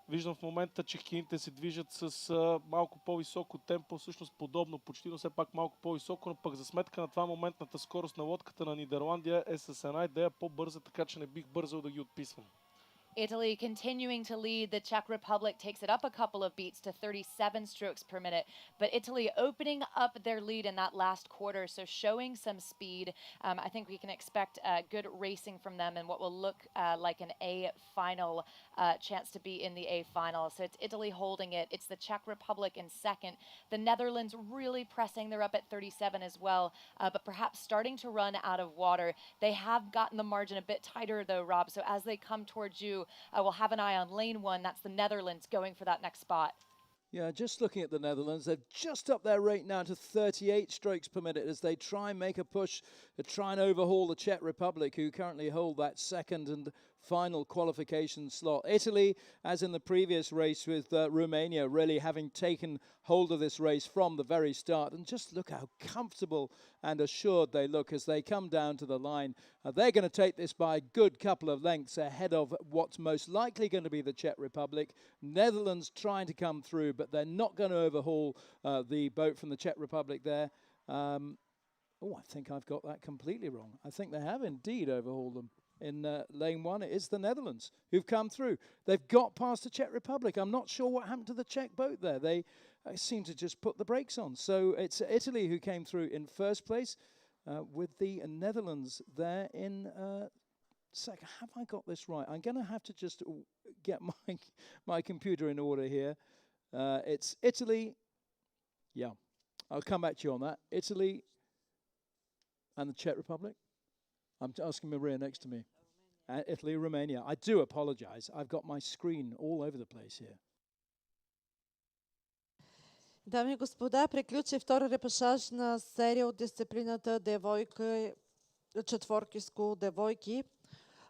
Виждам в момента, че чехкините се движат с малко по-високо темпо, всъщност подобно почти, но все пак малко по-високо, но пък за сметка на това моментната скорост на лодката на Нидерландия е с една идея по-бърза, така че не бих бързал да ги отписвам. Italy continuing to lead. The Czech Republic takes it up a couple of beats to 37 strokes per minute. But Italy opening up their lead in that last quarter, so showing some speed. I think we can expect good racing from them and what will look like an A final chance to be in the A final. So it's Italy holding it. It's the Czech Republic in second. The Netherlands really pressing. They're up at 37 as well, but perhaps starting to run out of water. They have gotten the margin a bit tighter though, Rob. So as they come towards you, we'll have an eye on lane one. That's the Netherlands going for that next spot. Yeah, just looking at the Netherlands, they've just upped their rate now to 38 strokes per minute as they try and make a push to try and overhaul the Czech Republic, who currently hold that second and final qualification slot. Italy, as in the previous race with Romania, really having taken hold of this race from the very start. And just look how comfortable and assured they look as they come down to the line. They're going to take this by a good couple of lengths ahead of what's most likely going to be the Czech Republic. Netherlands trying to come through, but they're not going to overhaul the boat from the Czech Republic there. I think I've got that completely wrong. I think they have indeed overhauled them. In lane one, it is the Netherlands who've come through. They've got past the Czech Republic. I'm not sure what happened to the Czech boat there. They seem to just put the brakes on. So it's Italy who came through in first place with the Netherlands there in second. Have I got this right? I'm going to have to just get my computer in order here. It's Italy. Yeah, I'll come back to you on that. Italy and the Czech Republic. I'm asking Maria next to me. Italy, Romania. I do apologize. I've got my screen all over the place here. Дами и господа, приключи втори репешаж на серия от дисциплината девойка, четворки скул девойки.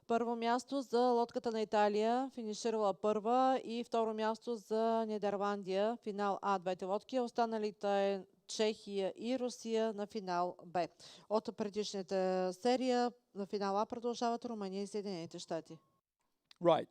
Първо място за лодката на Италия, финиширала първа, и второ място за Нидерландия, финал А, двете лодки. Останалите Чехия и Русия на финал Б. От предишната серия на финал А продължават Румъния и Съединените щати. Right,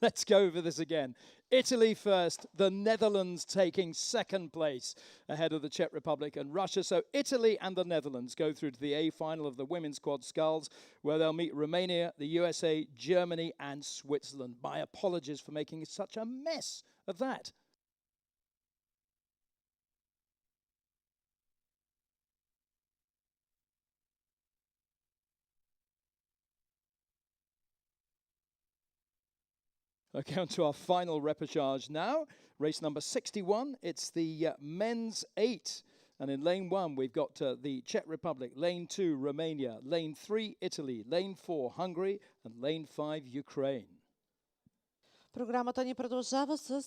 let's go over this again. Italy first, the Netherlands taking second place ahead of the Czech Republic and Russia. So Italy and the Netherlands go through to the A final of the women's quad sculls, where they'll meet Romania, the USA, Germany and Switzerland. My apologies for making such a mess of that. Okay, on to our final repechage now. Race number 61. It's the men's 8. And in lane 1, we've got the Czech Republic, lane 2, Romania, lane 3, Italy, lane 4, Hungary, and lane 5, Ukraine. Програмата ни продължава с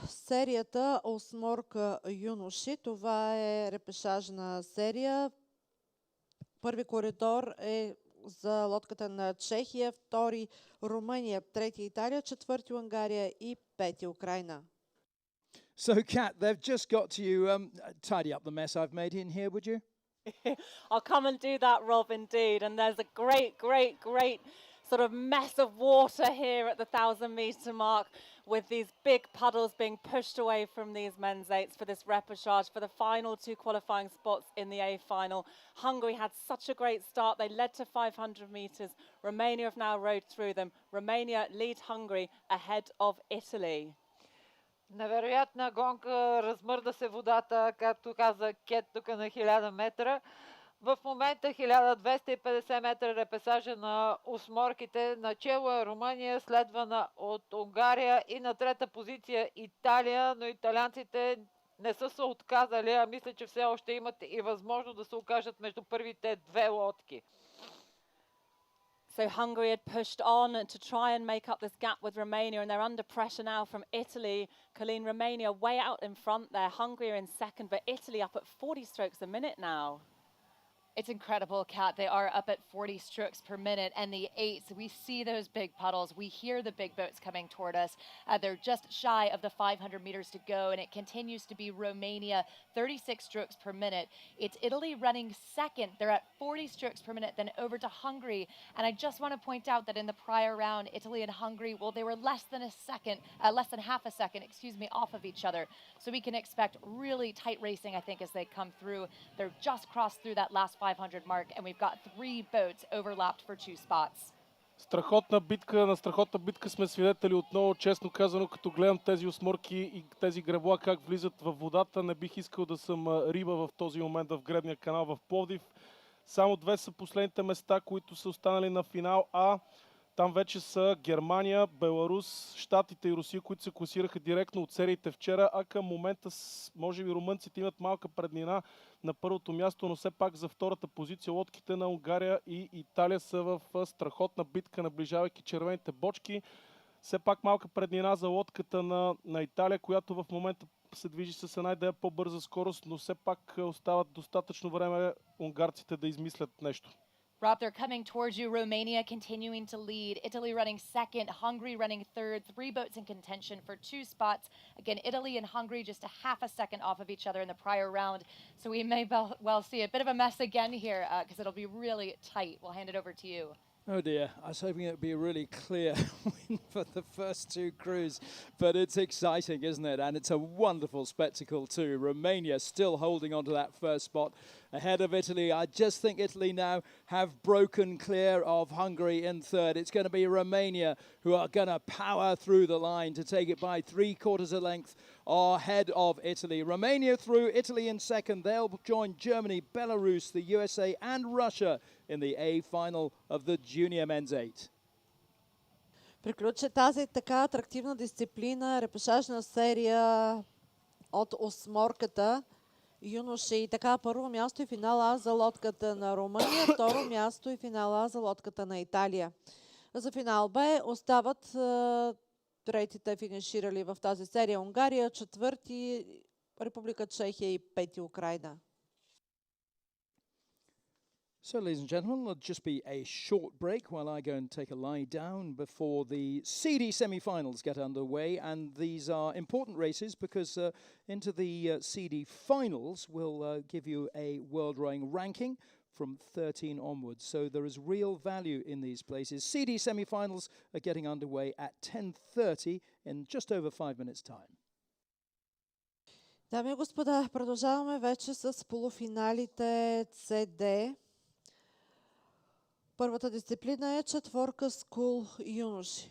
серията осморка юноши. Това е репешажна серия. Първи коридор е за лодката на Чехия, втори Румъния, трети Италия, четвърти Унгария и пети Украина. So, Kat, they've just got to you. Tidy up the mess I've made in here, would you? I'll come and do that, Rob, indeed. And there's a great sort of mess of water here at the 1,000-metre mark, with these big puddles being pushed away from these men's eights for this repechage for the final two qualifying spots in the A final. Hungary had such a great start. They led to 500 metres. Romania have now rode through them. Romania lead Hungary ahead of Italy. Невероятна гонка, размърда се водата, както каза Кет, тук на 1000 метра. В момента 1250 метра репесажа на осморките. Начело е Румъния, следвана от Унгария и на трета позиция Италия, но италианците не са се отказали, а мисля, че все още имат и възможност да се окажат между първите две лодки. So Hungary had pushed on to try and make up this gap with Romania, and they're under pressure now from Italy. Colleen, Romania way out in front there. Hungary are in second, but Italy up at 40 strokes a minute now. It's incredible, Kat. They are up at 40 strokes per minute, and the eights, we see those big puddles. We hear the big boats coming toward us. They're just shy of the 500 meters to go, and it continues to be Romania, 36 strokes per minute. It's Italy running second. They're at 40 strokes per minute, then over to Hungary. And I just want to point out that in the prior round, Italy and Hungary, well, they were less than half a second, off of each other. So we can expect really tight racing, I think, as they come through. They're just crossed through that last 500 mark, and we've got 3 boats overlapped for 2 spots. На страхотна битка сме свидетели отново. Честно казано, като гледам тези осморки и тези гребла как влизат във водата, не бих искал да съм риба в този момент в гребния канал в Пловдив. Само две са последните места, които са останали на финал А. Там вече са Германия, Беларус, Щатите и Русия, които се класираха директно от сериите вчера, а към момента може би румънците имат малка преднина на първото място, но все пак за втората позиция лодките на Унгария и Италия са в страхотна битка, наближавайки червените бочки. Все пак малка преднина за лодката на Италия, която в момента се движи с една идея по-бърза скорост, но все пак остават достатъчно време унгарците да измислят нещо. Rob, they're coming towards you. Romania continuing to lead. Italy running second. Hungary running third. 3 boats in contention for 2 spots. Again, Italy and Hungary just a half a second off of each other in the prior round. So we may well see a bit of a mess again here because it'll be really tight. We'll hand it over to you. Oh dear, I was hoping it would be a really clear win for the first two crews, but it's exciting, isn't it? And it's a wonderful spectacle too. Romania still holding on to that first spot ahead of Italy. I just think Italy now have broken clear of Hungary in third. It's going to be Romania who are going to power through the line to take it by 3/4 a length ahead of Italy. Romania through, Italy in second. They'll join Germany, Belarus, the USA and Russia in the A final of the junior men's 8. Приключи тази така атрактивна дисциплина, репешажна серия от осморката юноши. И така, първо място и финала за лодката на Румъния, второ място и финала за лодката на Италия. За финал Б остават третите финиширали в тази серия Унгария, четвърти Република Чехия и пети Украина. So, ladies and gentlemen, it'll just be a short break while I go and take a lie down before the seedy semi-finals get underway. And these are important races because into the seedy finals will give you a world rowing ranking from 13 onwards. So there is real value in these places. seedy semi-finals are getting underway at 10:30 in just over 5 minutes' time. Дами и господа, продължаваме вече с полуфиналите CD. Първата дисциплина е четворка скул юноши.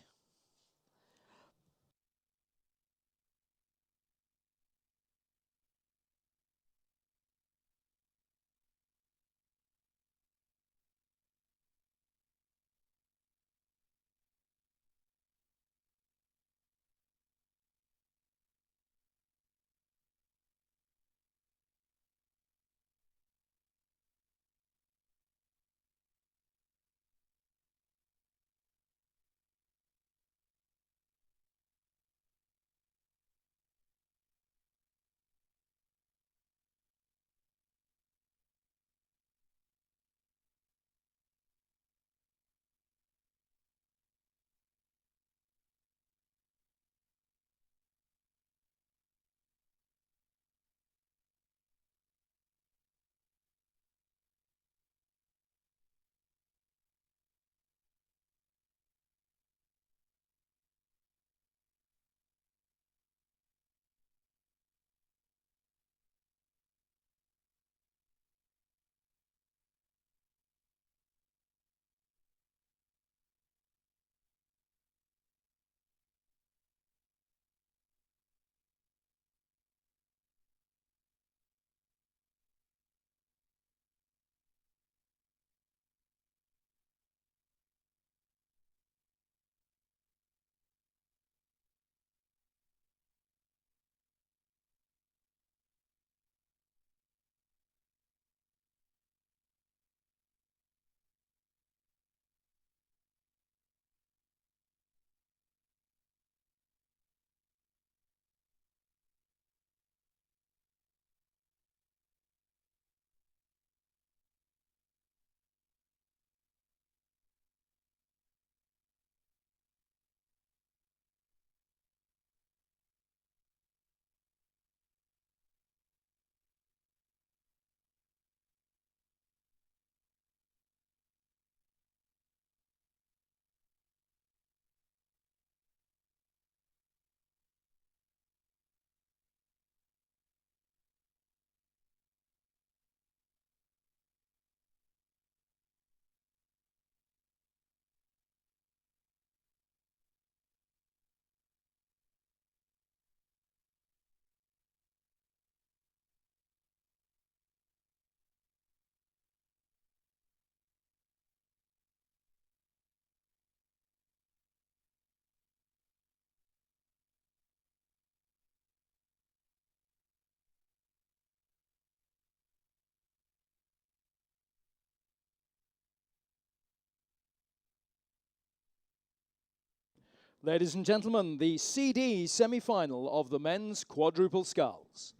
Ladies and gentlemen, the CD semi-final of the men's quadruple sculls.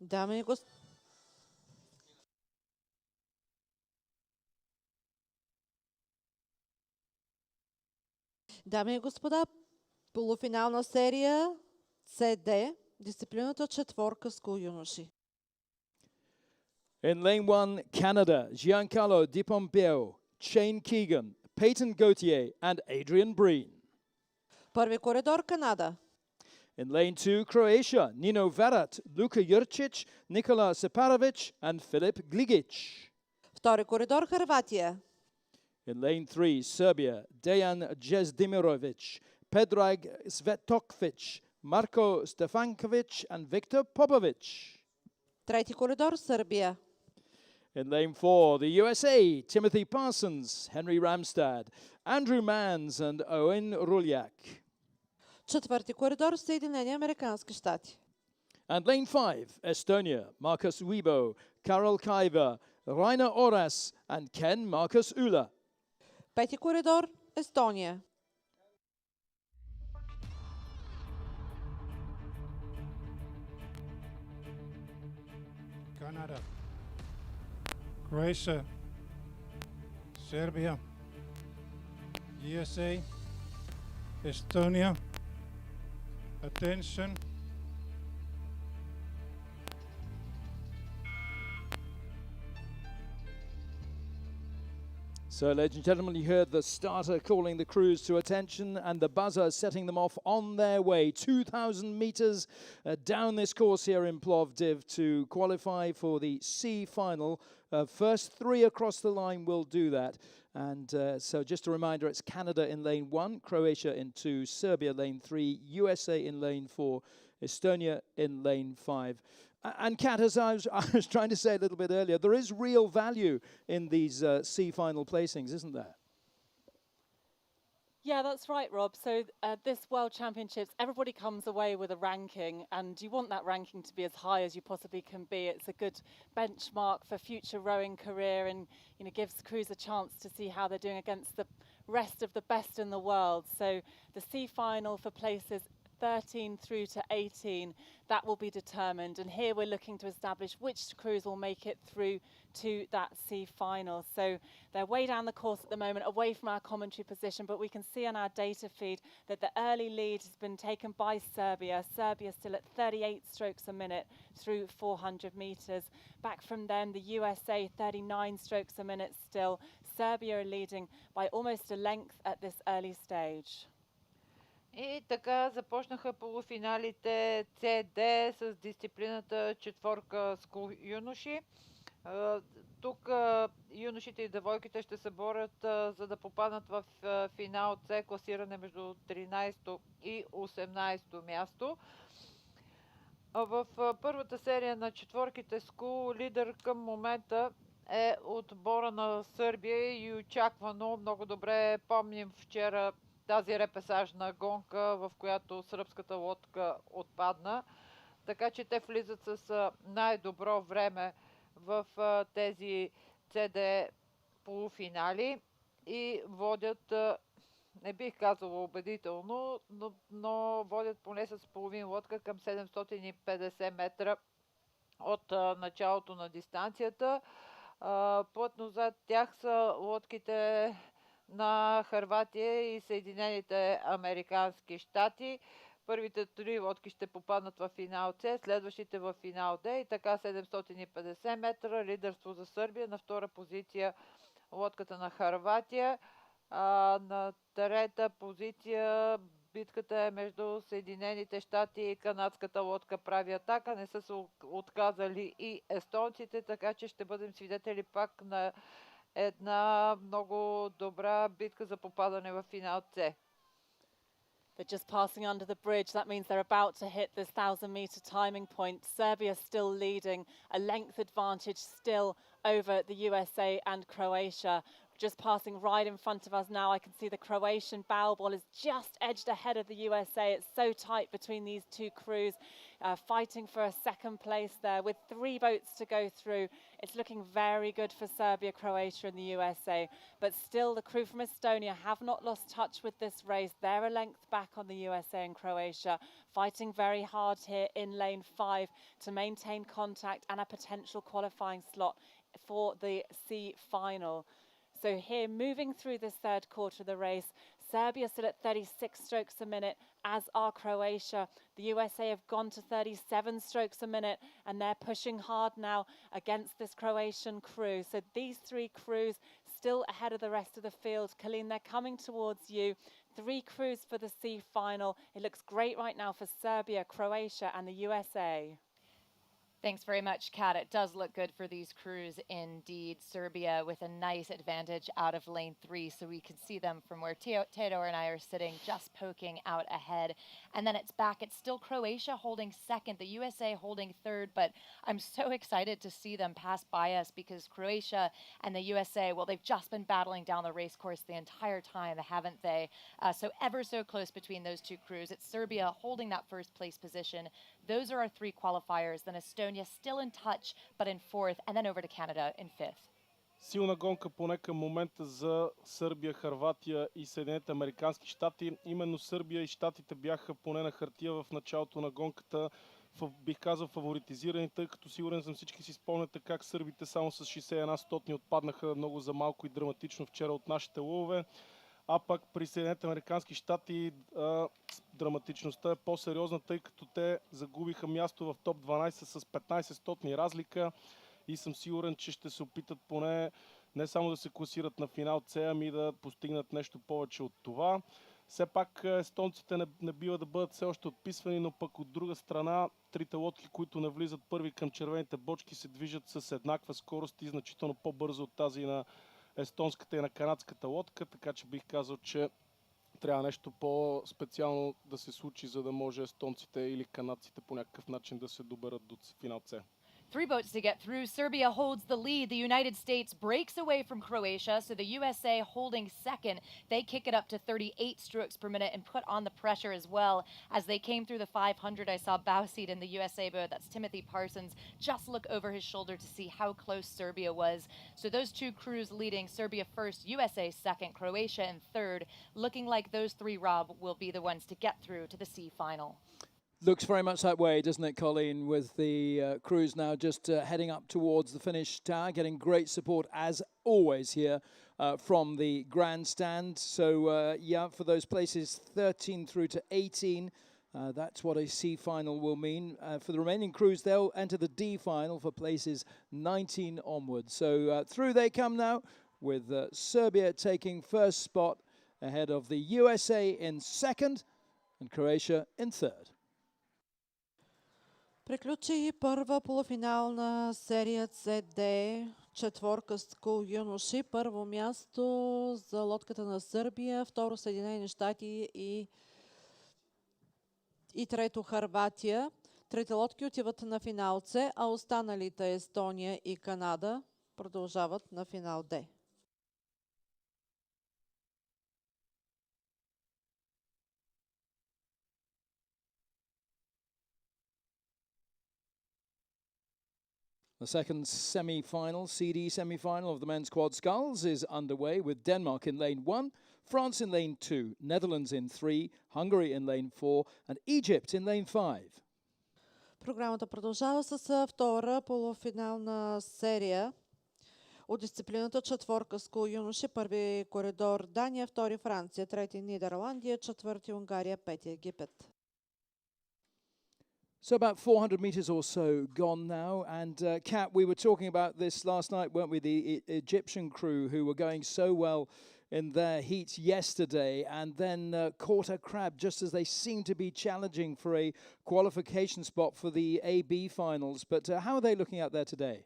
Дами и господа, Дами и господа, полуфинална серия CD, дисциплината четворка с юноши. In lane 1, Canada, Giancarlo Di Pompeo, Shane Keegan, Peyton Gauthier and Adrian Breen. Първи коридор Канада. In lane 2, Croatia, Nino Verat, Luka Jurcic, Nikola Separovic and Filip Gligic. Втори коридор Хърватия. In lane 3, Serbia, Dejan Jezdimirovic, Predrag Svetokvic, Marko Stefankovic and Viktor Popovic. Трети коридор Сърбия. In lane 4, the USA, Timothy Parsons, Henry Ramstad, Andrew Manns and Owen Ruliak. Четвърти коридор Съединени американски щати. And lane 5, Estonia, Markus Wiebo, Karol Kaiva, Rainer Oras and Ken Marcus Ula. Пети коридор Естония. Canada, Croatia, Serbia, USA, Estonia. Attention. So, ladies and gentlemen, you heard the starter calling the crews to attention and the buzzer setting them off on their way. 2,000 metres down this course here in Plovdiv to qualify for the C final. First three across the line will do that. And so just a reminder, it's Canada in lane 1, Croatia in 2, Serbia lane 3, USA in lane 4, Estonia in lane 5. And Kat, as I was trying to say a little bit earlier, there is real value in these C final placings, isn't there? Yeah, that's right, Rob. So this World Championships, everybody comes away with a ranking, and you want that ranking to be as high as you possibly can be. It's a good benchmark for future rowing career, and gives crews a chance to see how they're doing against the rest of the best in the world. So the C final for places 13 through to 18, that will be determined, and here we're looking to establish which crews will make it through to that C final. So they're way down the course at the moment, away from our commentary position, but we can see on our data feed that the early lead has been taken by Serbia. Serbia still at 38 strokes a minute through 400 metres. Back from them, the USA 39 strokes a minute still. Serbia are leading by almost a length at this early stage. И така започнаха полуфиналите CD с дисциплината четворка с юноши. Тук юношите и девойките ще се борят за да попаднат в финал С, класиране между 13 и 18 място. В първата серия на четворките скул лидер към момента е отбора на Сърбия и очаквано много добре помним вчера тази репесажна гонка, в която сръбската лодка отпадна. Така че те влизат с най-добро време в тези CD полуфинали и водят, не бих казала убедително, но водят поне с половин лодка към 750 метра от началото на дистанцията. Плътно зад тях са лодките на Хърватия и Съединените американски щати. Първите три лодки ще попаднат в финал С, следващите в финал Д и така 750 метра. Лидерство за Сърбия, на втора позиция лодката на Хърватия. На трета позиция битката е между Съединените щати и канадската лодка прави атака. Не са се отказали и естонците, така че ще бъдем свидетели пак на една много добра битка за попадане в финал С. They're just passing under the bridge. That means they're about to hit this 1,000-metre timing point. Serbia still leading, a length advantage still over the USA and Croatia. just passing right in front of us now. I can see the Croatian bow ball is just edged ahead of the USA. It's so tight between these two crews, fighting for a second place there with 3 boats to go through. It's looking very good for Serbia, Croatia and the USA. But still, the crew from Estonia have not lost touch with this race. They're a length back on the USA and Croatia, fighting very hard here in lane 5 to maintain contact and a potential qualifying slot for the C final. So here, moving through this third quarter of the race, Serbia still at 36 strokes a minute, as are Croatia. The USA have gone to 37 strokes a minute, and they're pushing hard now against this Croatian crew. So these 3 crews still ahead of the rest of the field. Colleen, they're coming towards you. 3 crews for the C final. It looks great right now for Serbia, Croatia and the USA. Thanks very much, Kat. It does look good for these crews indeed. Serbia with a nice advantage out of lane 3, so we can see them from where Teodor and I are sitting, just poking out ahead. And then it's back. It's still Croatia holding second, the USA holding third, but I'm so excited to see them pass by us because Croatia and the USA, well, they've just been battling down the race course the entire time, haven't they? So ever so close between those two crews. It's Serbia holding that first place position. Those are our 3 qualifiers. Then Estonia still in touch, but in 4th, and then over to Canada in 5th. Силна гонка поне към момента за Сърбия, Хърватия и Съединените американски щати. Именно Сърбия и щатите бяха поне на хартия в началото на гонката, бих казал фаворитизирани, тъй като сигурен съм всички си спомняте как сърбите само с 61 стотни отпаднаха много за малко и драматично вчера от нашите лъвове. А пак при Съединените американски щати драматичността е по-сериозна, тъй като те загубиха място в топ 12 с 15 стотни разлика и съм сигурен, че ще се опитат поне не само да се класират на финал С, ами да постигнат нещо повече от това. Все пак естонците не бива да бъдат все още отписвани, но пък от друга страна 3 лодки, които навлизат първи към червените бочки, се движат с еднаква скорост и значително по-бързо от тази на естонската и на канадската лодка, така че бих казал, че трябва нещо по-специално да се случи, за да може естонците или канадците по някакъв начин да се доберат до финал С. 3 boats to get through. Serbia holds the lead. The United States breaks away from Croatia, so the USA holding second. They kick it up to 38 strokes per minute and put on the pressure as well. As they came through the 500, I saw Bowseat in the USA boat, that's Timothy Parsons, just look over his shoulder to see how close Serbia was. So those 2 crews leading, Serbia first, USA second, Croatia in third. Looking like those 3, Rob, will be the ones to get through to the C final. Looks very much that way, doesn't it, Colleen, with the crews now just heading up towards the finish tower, getting great support, as always, here from the grandstand. So, yeah, for those places 13 through to 18, that's what a C final will mean. For the remaining crews, they'll enter the D final for places 19 onwards. So, through they come now, with Serbia taking first spot ahead of the USA in second and Croatia in third. Приключи първа полуфинална серия CD, четворка скул юноши. Първо място за лодката на Сърбия, второ Съединени щати и трето Хърватия. Трите лодки отиват на финал С, а останалите Естония и Канада продължават на финал Д. The second semi-final, CD semi-final of the men's quad sculls is underway with Denmark in lane 1, France in lane 2, Netherlands in 3, Hungary in lane 4 and Egypt in lane 5. Програмата продължава с втора полуфинална серия от дисциплината четворка скул юноши. Първи коридор Дания, втори Франция, трети Нидерландия, четвърти Унгария, пети Египет. So about 400 meters or so gone now. And Kat, we were talking about this last night, weren't we? The Egyptian crew who were going so well in their heats yesterday and then caught a crab just as they seemed to be challenging for a qualification spot for the AB finals. But how are they looking out there today?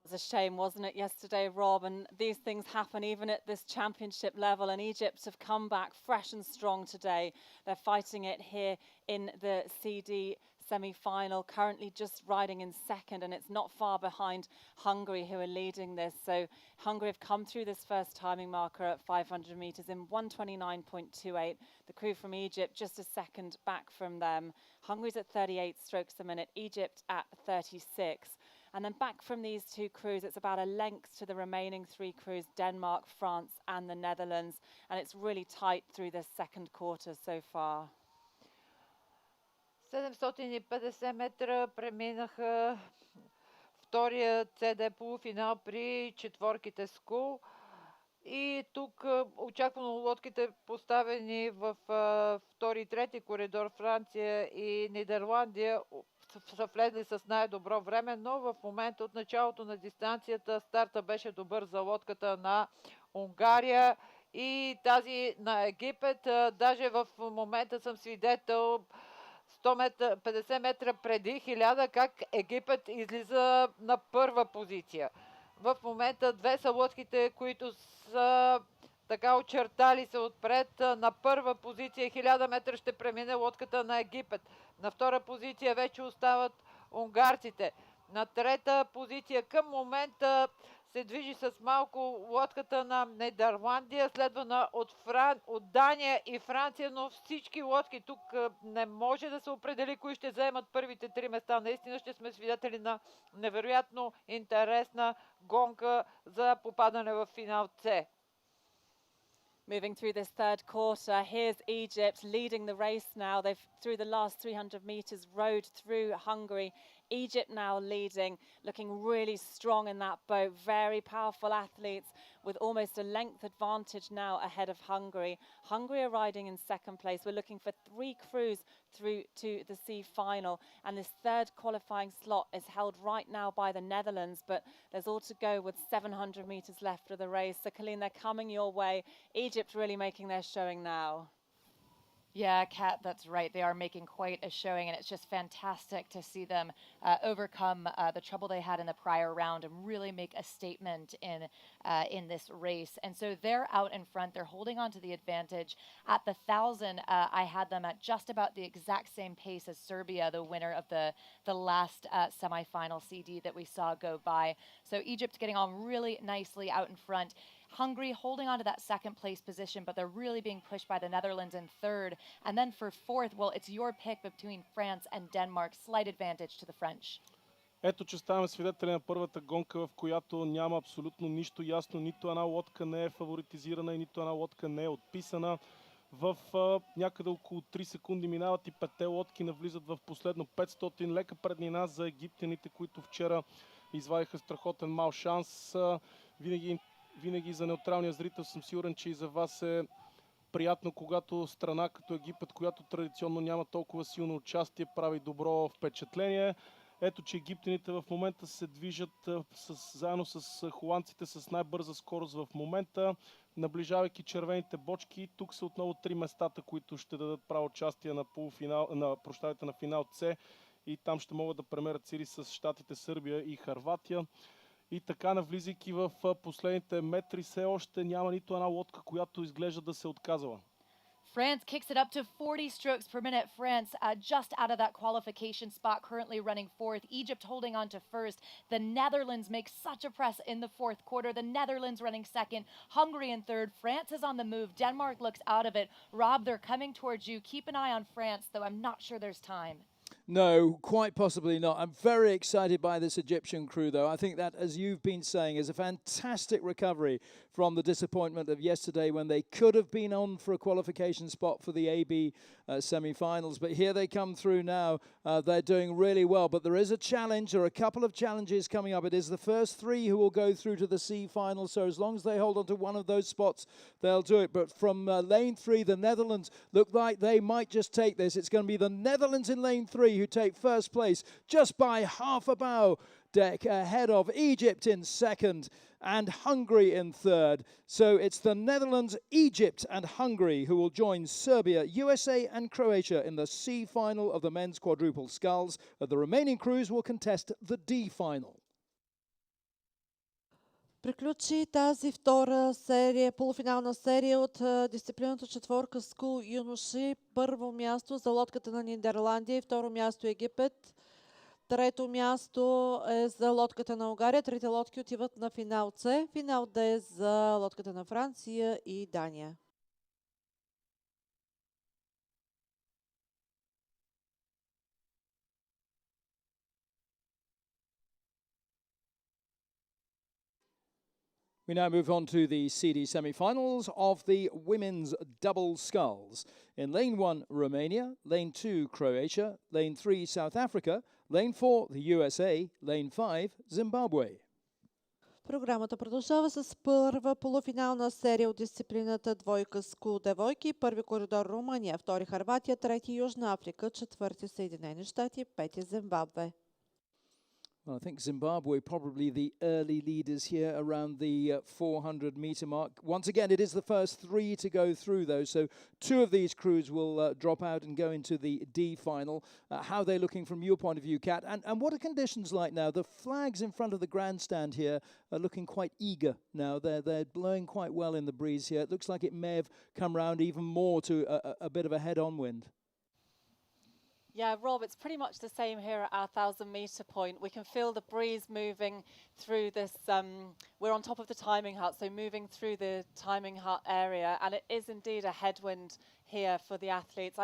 It was a shame, wasn't it, yesterday, Rob? And these things happen even at this championship level. And Egypt have come back fresh and strong today. They're fighting it here in the CD semi-final, currently just riding in second, and it's not far behind Hungary, who are leading this. So Hungary have come through this first timing marker at 500 metres in 1:29.28. The crew from Egypt just a second back from them. Hungary's at 38 strokes a minute, Egypt at 36. And then back from these two crews, it's about a length to the remaining three crews, Denmark, France and the Netherlands. And it's really tight through this second quarter so far. 750 метра преминаха втория CD полуфинал при четворките Скул. И тук очаквано лодките поставени в втори и трети коридор Франция и Нидерландия са влезли с най-добро време, но в момента от началото на дистанцията старта беше добър за лодката на Унгария и тази на Египет. Даже в момента съм свидетел 100 метра, 50 метра преди 1000 как Египет излиза на първа позиция. В момента две са лодките, които са така очертали се отпред. На първа позиция 1000 метра ще премине лодката на Египет. На втора позиция вече остават унгарците. На трета позиция към момента се движи с малко лодката на Нидерландия, следвана от Дания и Франция, но всички лодки тук не може да се определи кои ще заемат първите три места. Наистина ще сме свидетели на невероятно интересна гонка за попадане в финал С. Moving through this third quarter, here's Egypt leading the race now. They've, through the last 300 metres, rode through Hungary. Egypt now leading, looking really strong in that boat. Very powerful athletes with almost a length advantage now ahead of Hungary. Hungary are riding in second place. We're looking for three crews through to the C final. And this third qualifying slot is held right now by the Netherlands, but there's all to go with 700 metres left of the race. So, Colleen, they're coming your way. Egypt really making their showing now. Yeah, Kat, that's right. They are making quite a showing, and it's just fantastic to see them overcome the trouble they had in the prior round and really make a statement in this race. And so they're out in front. They're holding on to the advantage. At the 1,000, I had them at just about the exact same pace as Serbia, the winner of the last semifinal CD that we saw go by. So Egypt getting on really nicely out in front. Hungary holding on to that second place position, but they're really being pushed by the Netherlands in third. And then for fourth, well, it's your pick between France and Denmark. Slight advantage to the French. Ето, че ставаме свидетели на първата гонка, в която няма абсолютно нищо ясно. Нито една лодка не е фаворитизирана и нито една лодка не е отписана. В някъде около 3 секунди минават и петте лодки навлизат в последно 500. Лека преднина за египтяните, които вчера извадиха страхотен мал шанс. Винаги за неутралния зрител съм сигурен, че и за вас е приятно, когато страна като Египет, която традиционно няма толкова силно участие, прави добро впечатление. Ето, че египтяните в момента се движат заедно с холандците с най-бърза скорост в момента, наближавайки червените бочки. Тук са отново три местата, които ще дадат право участие на на финал С, и там ще могат да премерят сили с щатите Сърбия и Хърватия. И така, навлизайки в последните метри, все още няма нито една лодка, която изглежда да се отказала. France kicks it up to 40 strokes per minute. France just out of that qualification spot, currently running fourth. Egypt holding on to first. The Netherlands make such a press in the fourth quarter. The Netherlands running second. Hungary in third. France is on the move. Denmark looks out of it. Rob, they're coming towards you. Keep an eye on France, though I'm not sure there's time. No, quite possibly not. I'm very excited by this Egyptian crew, though. I think that, as you've been saying, is a fantastic recovery from the disappointment of yesterday when they could have been on for a qualification spot for the AB semi-finals. But here they come through now. They're doing really well. But there is a challenge, or a couple of challenges coming up. It is the first three who will go through to the C final. So as long as they hold on to one of those spots, they'll do it. But from lane 3, the Netherlands look like they might just take this. It's going to be the Netherlands in lane 3 who take first place just by half a bow deck ahead of Egypt in second and Hungary in third. So it's the Netherlands, Egypt and Hungary who will join Serbia, USA and Croatia in the C final of the men's quadruple sculls. The remaining crews will contest the D final. Приключи тази втора серия, полуфинална серия от дисциплината четворка скул юноши. Първо място за лодката на Нидерландия и второ място Египет. Трето място е за лодката на Унгария. Трите лодки отиват на финал С. Финал Д е за лодката на Франция и Дания. We now move on to the CD semi-finals of the women's double sculls. In lane 1, Romania, lane 2, Croatia, lane 3, South Africa, lane 4, the USA, lane 5, Zimbabwe. Програмата продължава с първа полуфинална серия от дисциплината двойка скул девойки. Първи коридор Румъния, втори Хърватия, трети Южна Африка, четвърти Съединени щати, пети Зимбабве. Well, I think Zimbabwe probably the early leaders here around the 400-meter mark. Once again, it is the first three to go through, though, so two of these crews will drop out and go into the D final. How are they looking from your point of view, Kat? And what are conditions like now? The flags in front of the grandstand here are looking quite eager now. They're blowing quite well in the breeze here. It looks like it may have come round even more to a bit of a head-on wind. Yeah, Rob, it's pretty much the same here at our 1,000-meter point. We can feel the breeze moving through this. We're on top of the timing hut, so moving through the timing hut area, and it is indeed a headwind here for the athletes.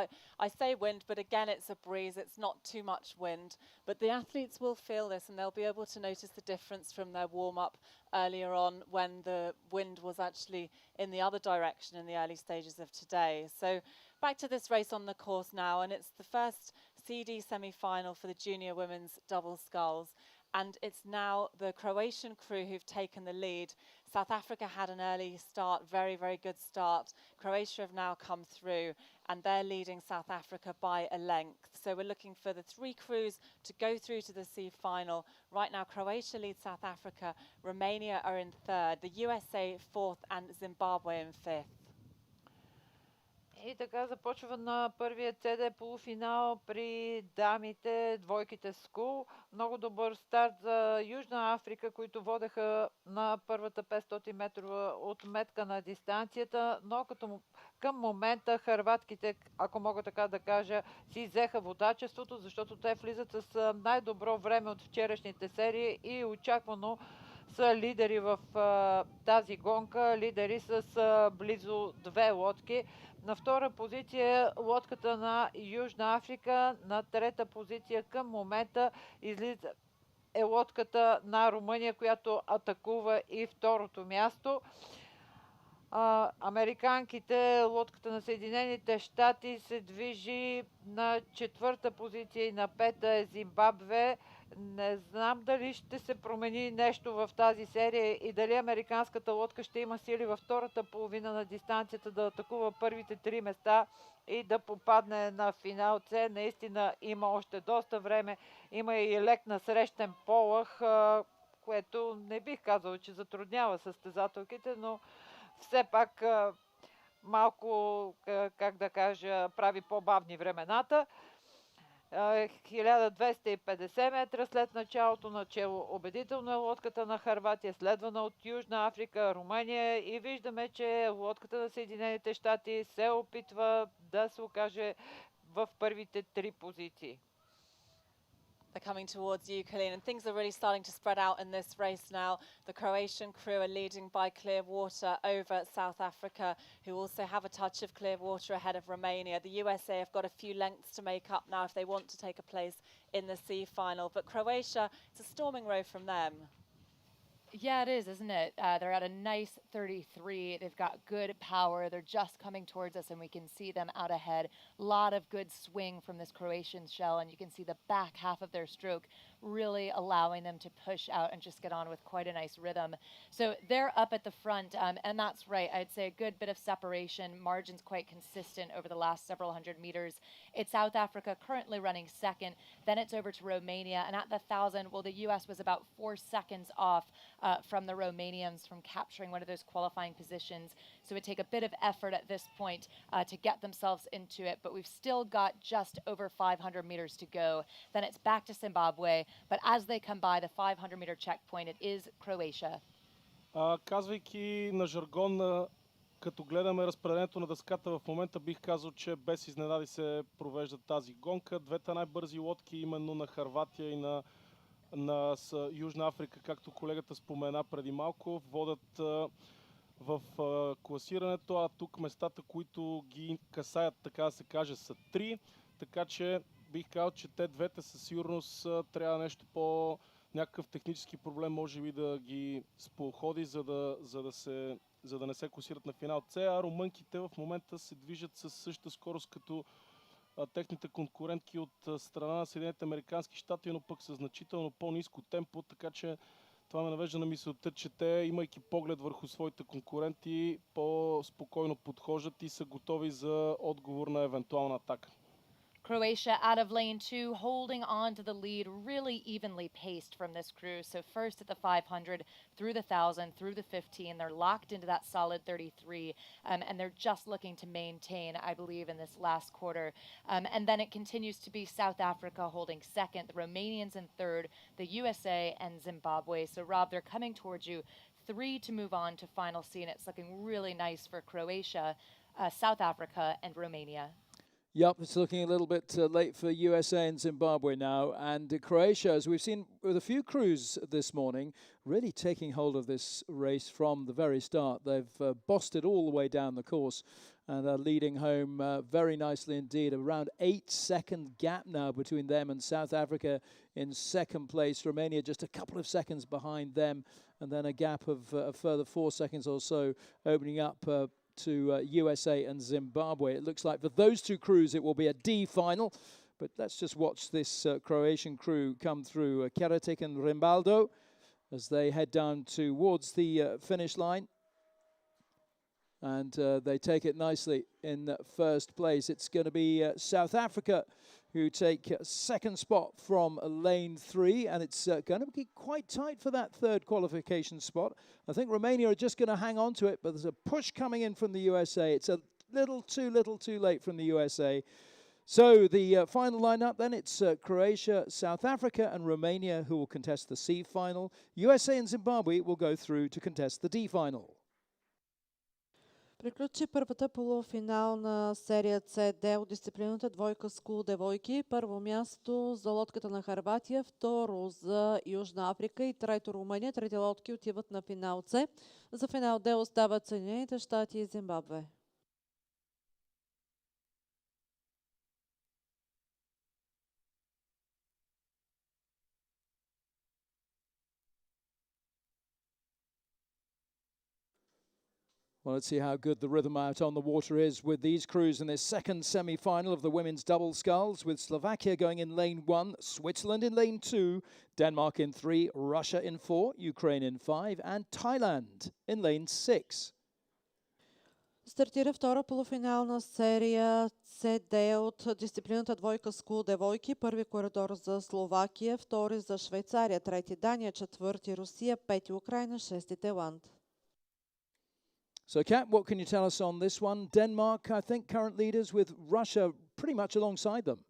I say wind, but again, it's a breeze. It's not too much wind, but the athletes will feel this, and they'll be able to notice the difference from their warm-up earlier on when the wind was actually in the other direction in the early stages of today. So back to this race on the course now, and it's the first CD semi-final for the junior women's double sculls. And it's now the Croatian crew who've taken the lead. South Africa had an early start, very, very good start. Croatia have now come through, and they're leading South Africa by a length. So we're looking for the three crews to go through to the C final. Right now, Croatia leads South Africa, Romania are in third, the USA fourth, and Zimbabwe in fifth. И така започва на първия CD полуфинал при дамите, двойките скул. Много добър старт за Южна Африка, които водеха на първата 500 метрова отметка на дистанцията, но към момента хърватките, ако мога така да кажа, си взеха водачеството, защото те влизат с най-добро време от вчерашните серии и очаквано са лидери в тази гонка, лидери с близо две лодки. На втора позиция лодката на Южна Африка, на трета позиция към момента излиза е лодката на Румъния, която атакува и второто място. Американките, лодката на Съединените щати се движи на четвърта позиция и на пета е Зимбабве. Не знам дали ще се промени нещо в тази серия и дали американската лодка ще има сили във втората половина на дистанцията да атакува първите три места и да попадне на финал С. Наистина има още доста време. Има и лек насрещен полъх, което не бих казал, че затруднява състезателките, но все пак малко, как да кажа, прави по-бавни времената. 1250 метра след начало убедително е лодката на Хърватия, следвана от Южна Африка, Румъния и виждаме, че лодката на Съединените щати се опитва да се окаже в първите три позиции. They're coming towards you, Colleen, and things are really starting to spread out in this race now. The Croatian crew are leading by clear water over South Africa, who also have a touch of clear water ahead of Romania. The USA have got a few lengths to make up now if they want to take a place in the C final, but Croatia, it's a storming row from them. Yeah, it is, isn't it? They're at a nice 33. They've got good power. They're just coming towards us, and we can see them out ahead. A lot of good swing from this Croatian shell, and you can see the back half of their stroke really allowing them to push out and just get on with quite a nice rhythm. So they're up at the front, and that's right. I'd say a good bit of separation. Margin's quite consistent over the last several hundred meters. It's South Africa currently running second. Then it's over to Romania, and at the 1,000, well, the U.S. was about 4 seconds off from the Romanians from capturing one of those qualifying positions. So it would take a bit of effort at this point to get themselves into it, but we've still got just over 500 meters to go. Then it's back to Zimbabwe, but as they come by the 500-meter checkpoint, it is Croatia. Казвайки на жаргон, като гледаме разпределението на дъската в момента, бих казал, че без изненади се провежда тази гонка. Двете най-бързи лодки, именно на Хърватия и на Южна Африка, както колегата спомена преди малко, водят в класирането, а тук местата, които ги касаят, така да се каже, са 3. Така че бих казал, че те двете със сигурност трябва нещо някакъв технически проблем, може би да ги споходи, за да не се класират на финал С, а румънките в момента се движат със същата скорост като техните конкурентки от страна на Съединените американски щати, но пък със значително по-ниско темпо, така че това ме навежда на мисълта, че те, имайки поглед върху своите конкуренти, по-спокойно подхождат и са готови за отговор на евентуална атака. Croatia out of lane 2, holding on to the lead, really evenly paced from this crew. So first at the 500, through the 1,000, through the 15, they're locked into that solid 33, and they're just looking to maintain, I believe, in this last quarter. And then it continues to be South Africa holding second, the Romanians in third, the USA and Zimbabwe. So Rob, they're coming towards you. 3 to move on to final C, and it's looking really nice for Croatia, South Africa, and Romania. Yep, it's looking a little bit late for USA and Zimbabwe now. And Croatia, as we've seen with a few crews this morning, really taking hold of this race from the very start. They've bossed it all the way down the course and are leading home very nicely indeed. Around 8-second gap now between them and South Africa in second place. Romania just a couple of seconds behind them, and then a gap of a further 4 seconds or so opening up to USA and Zimbabwe. It looks like for those two crews it will be a D final, but let's just watch this Croatian crew come through, Karatik and Rimbaldo, as they head down towards the finish line. And they take it nicely in first place. It's going to be South Africa who take second spot from lane 3, and it's going to be quite tight for that third qualification spot. I think Romania are just going to hang on to it, but there's a push coming in from the USA. It's a little too late from the USA. So the final lineup then, it's Croatia, South Africa and Romania who will contest the C final. USA and Zimbabwe will go through to contest the D final. Приключи първата полуфинална серия CD от дисциплината двойка скул девойки. Първо място за лодката на Хърватия, второ за Южна Африка и трето Румъния. Трети лодки отиват на финал С. За финал Д остават Съединените щати и Зимбабве. Well, let's see how good the rhythm out on the water is with these crews in this second semi-final of the women's double sculls, with Slovakia going in lane 1, Switzerland in lane 2, Denmark in 3, Russia in 4, Ukraine in 5, and Thailand in lane 6. Стартира втора полуфинална серия CD от дисциплината двойка скул девойки. Първи коридор за Словакия, втори за Швейцария, трети Дания, четвърти Русия, пети Украина, шести Таиланд. So, Kat, what can you tell us on this one? Denmark, I think, current leaders, with Russia pretty much alongside them.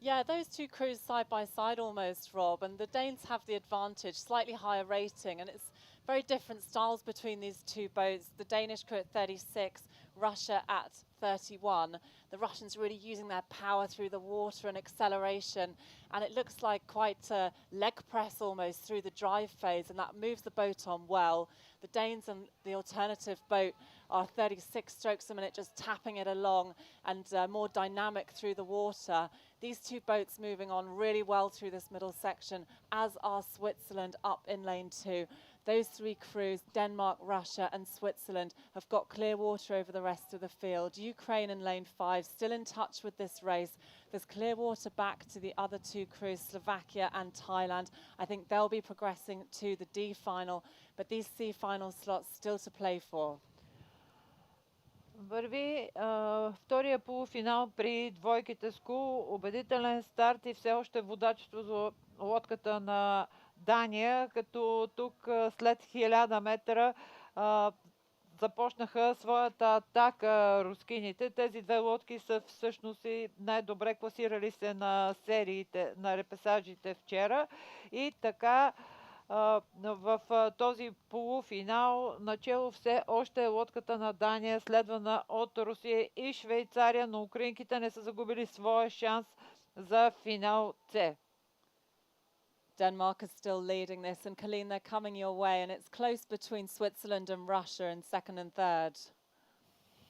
Yeah, those two crews side by side almost, Rob, and the Danes have the advantage, slightly higher rating, and it's very different styles between these two boats. The Danish crew at 36, Russia at 31. The Russians really using their power through the water and acceleration, and it looks like quite a leg press almost through the drive phase, and that moves the boat on well. The Danes and the alternative boat are 36 strokes a minute, just tapping it along and more dynamic through the water. These two boats moving on really well through this middle section, as are Switzerland up in lane 2. Those three crews, Denmark, Russia and Switzerland, have got clear water over the rest of the field. Ukraine in lane 5, still in touch with this race. There's clear water back to the other two crews, Slovakia and Thailand. I think they'll be progressing to the D final, but these C final slots still to play for. Върви втория полуфинал при двойките скул. Убедителен старт и все още водачество за лодката на Дания, като тук след 1000 метра започнаха своята атака рускините. Тези две лодки са всъщност и най-добре класирали се на сериите, на репесажите вчера. И така Но в този полуфинал начало все още е лодката на Дания, следвана от Русия и Швейцария, но украинките не са загубили своя шанс за финал С. Denmark is still leading this, and Colleen, they're coming your way, and it's close between Switzerland and Russia in second and third.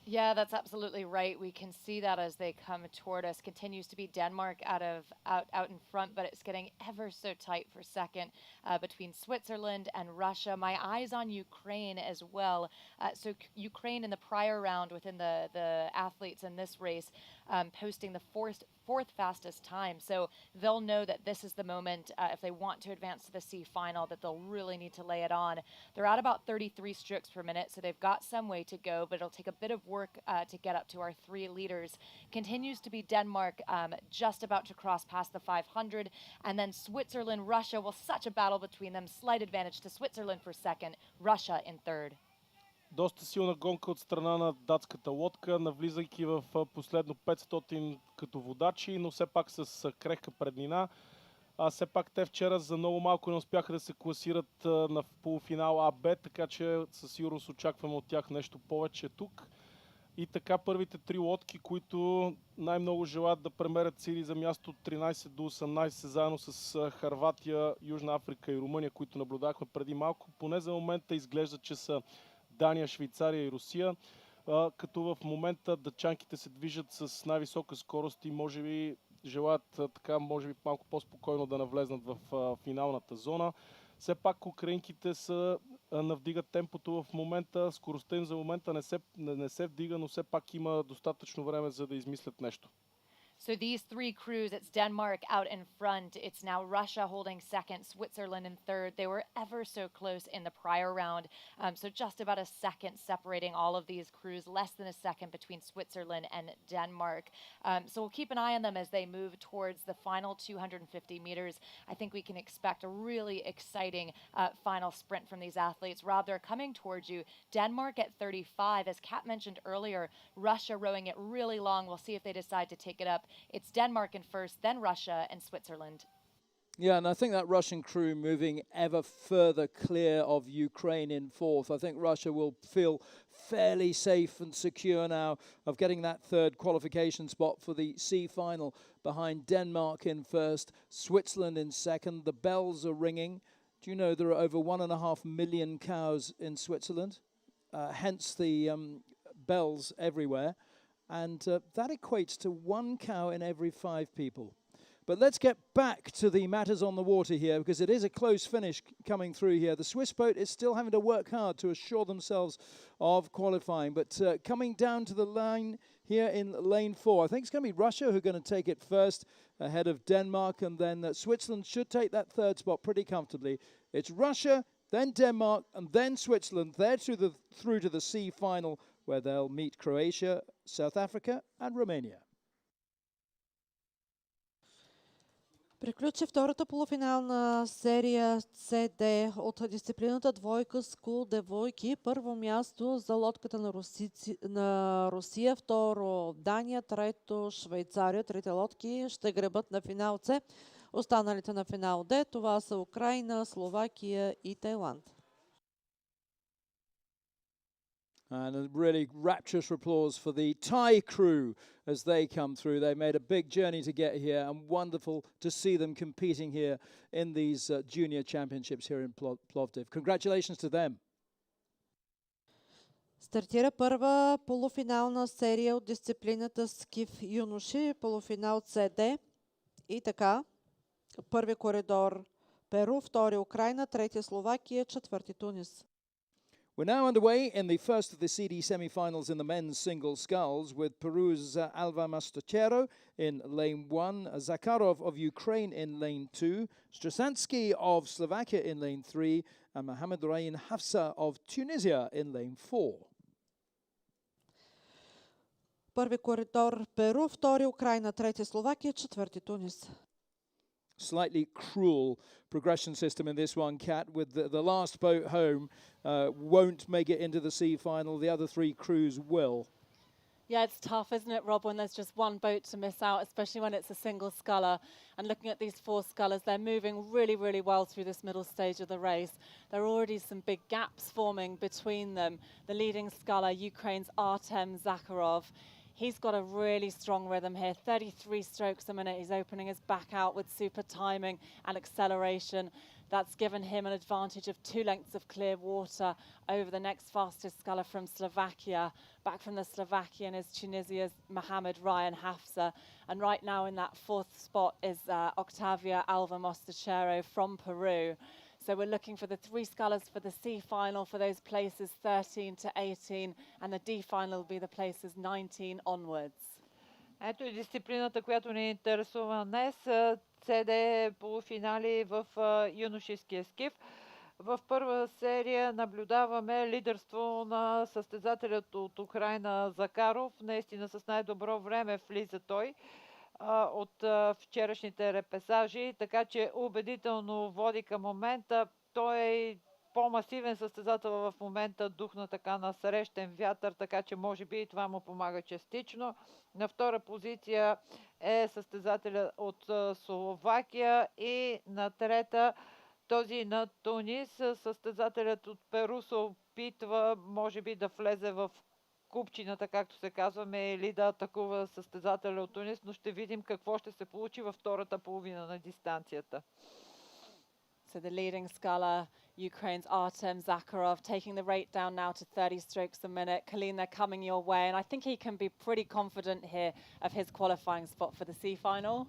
Yeah, that's absolutely right. We can see that as they come toward us. Continues to be Denmark out in front, but it's getting ever so tight for second between Switzerland and Russia. My eyes on Ukraine as well. Ukraine in the prior round within the athletes in this race posting the fourth fastest time. So they'll know that this is the moment if they want to advance to the C final that they'll really need to lay it on. They're at about 33 strokes per minute, so they've got some way to go, but it'll take a bit of work to get up to our three leaders. Continues to be Denmark just about to cross past the 500, and then Switzerland, Russia. Well, such a battle between them. Slight advantage to Switzerland for second, Russia in third. Доста силна гонка от страна на датската лодка, навлизайки в последно 500 като водачи, но все пак с крехка преднина. Все пак те вчера за много малко не успяха да се класират на полуфинал А-Б, така че със сигурност очакваме от тях нещо повече тук. И така първите три лодки, които най-много желаят да премерят сили за място от 13 до 18, заедно с Хърватия, Южна Африка и Румъния, които наблюдахме преди малко. Поне за момента изглежда, че са Дания, Швейцария и Русия, като в момента датчанките се движат с най-висока скорост и може би желаят така, може би малко по-спокойно да навлезнат в финалната зона. Все пак украинките навдигат темпото в момента, скоростта им за момента не се вдига, но все пак има достатъчно време за да измислят нещо. So these three crews, it's Denmark out in front. It's now Russia holding second, Switzerland in third. They were ever so close in the prior round. So just about a second separating all of these crews, less than a second between Switzerland and Denmark. So we'll keep an eye on them as they move towards the final 250 meters. I think we can expect a really exciting final sprint from these athletes. Rob, they're coming towards you. Denmark at 35, as Kat mentioned earlier, Russia rowing it really long. We'll see if they decide to take it up. It's Denmark in first, then Russia and Switzerland. Yeah, and I think that Russian crew moving ever further clear of Ukraine in fourth. I think Russia will feel fairly safe and secure now of getting that third qualification spot for the C final behind Denmark in first, Switzerland in second. The bells are ringing. Do you know there are over 1.5 million cows in Switzerland? Hence the bells everywhere. And that equates to 1 cow in every 5 people. But let's get back to the matters on the water here, because it is a close finish coming through here. The Swiss boat is still having to work hard to assure themselves of qualifying. But coming down to the line here in lane 4, I think it's going to be Russia who are going to take it first, ahead of Denmark. And then Switzerland should take that third spot pretty comfortably. It's Russia, then Denmark, and then Switzerland. They're through to the C final, where they'll meet Croatia, South Africa and Romania. Приключи втората полуфинална серия CD от дисциплината двойка скул девойки. Първо място за лодката на Русия, второ Дания, трето Швейцария. Трите лодки ще гребат на финал С. Останалите на финал Д. Това са Украина, Словакия и Тайланд. And a really rapturous applause for the Thai crew as they come through. They made a big journey to get here, and wonderful to see them competing here in these junior championships here in Plovdiv. Congratulations to them. Стартира първа полуфинална серия от дисциплината скиф юноши, полуфинал CD. И така, първи коридор Перу, втори Украина, трети Словакия, четвърти Тунис. We're now underway in the first of the CD semi-finals in the men's single sculls, with Peru's Alva Mastachero in lane 1, Zakharov of Ukraine in lane 2, Strasansky of Slovakia in lane 3, and Mohamed Rain Hafsa of Tunisia in lane 4. Първи коридор Перу, втори Украина, трети Словакия, четвърти Тунис. Slightly cruel progression system in this one, Kat, with the last boat home won't make it into the C final. The other 3 crews will. Yeah, it's tough, isn't it, Rob, when there's just one boat to miss out, especially when it's a single sculler. And looking at these four scullers, they're moving really, really well through this middle stage of the race. There are already some big gaps forming between them. The leading sculler, Ukraine's Artem Zakharov, he's got a really strong rhythm here, 33 strokes a minute. He's opening his back out with super timing and acceleration. That's given him an advantage of 2 lengths of clear water over the next fastest sculler from Slovakia. Back from the Slovakian is Tunisia's Mohamed Ryan Hafsa. And right now in that 4th spot is Octavia Alva Mostachero from Peru. So we're looking for the 3 scullers for the C final for those places 13 to 18, and the D final will be the places 19 onwards. Ето и дисциплината, която ни интересува днес. CD полуфинали в юношеския скиф. В първа серия наблюдаваме лидерство на състезателят от Украина Закаров. Наистина с най-добро време влиза той от вчерашните репесажи, така че убедително води към момента. Той е по-масивен състезател в момента, дух на така на срещен вятър, така че може би и това му помага частично. На втора позиция е състезателя от Словакия и на трета този на Тунис. Състезателят от Перу се опитва, може би, да влезе в купчината, както се казваме, или да атакува състезателя от Тунис, но ще видим какво ще се получи във втората половина на дистанцията. So the leading sculler, Ukraine's Artem Zakharov, taking the rate down now to 30 strokes a minute. Colleen, they're coming your way, and I think he can be pretty confident here of his qualifying spot for the C final.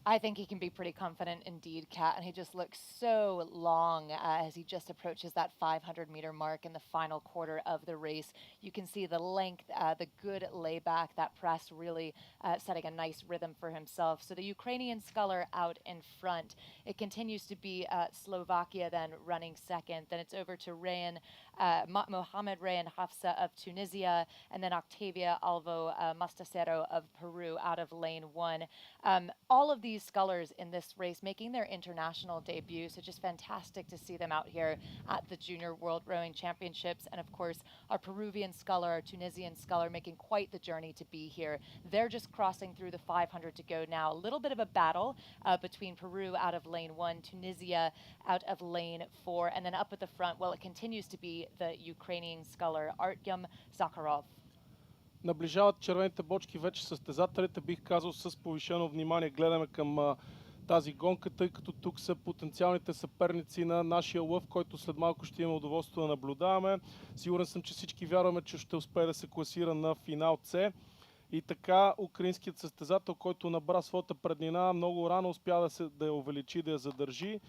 I think he can be pretty confident indeed, Kat, and he just looks so long as he just approaches that 500-meter mark in the final quarter of the race. You can see the length, the good layback, that press really setting a nice rhythm for himself. So the Ukrainian sculler out in front. It continues to be Slovakia then running second. Then it's over to Mohamed Ryan Hafsa of Tunisia, and then Octavia Alvo Mostachero of Peru out of lane 1. All of these scullers in this race making their international debut, so just fantastic to see them out here at the Junior World Rowing Championships. And of course, our Peruvian sculler, our Tunisian sculler making quite the journey to be here. They're just crossing through the 500 to go now. A little bit of a battle between Peru out of lane 1, Tunisia out of lane 4, and then up at the front, well, it continues to be the Ukrainian sculler, Artyom Zakharov. Наближават червените бочки вече състезателите, бих казал с повишено внимание гледаме към тази гонка, тъй като тук са потенциалните съперници на нашия лъв, който след малко ще има удоволствие да наблюдаваме. Сигурен съм, че всички вярваме, че ще успее да се класира на финал С. И така украинският състезател, който набра своята преднина, много рано успя да я увеличи, да я задържи.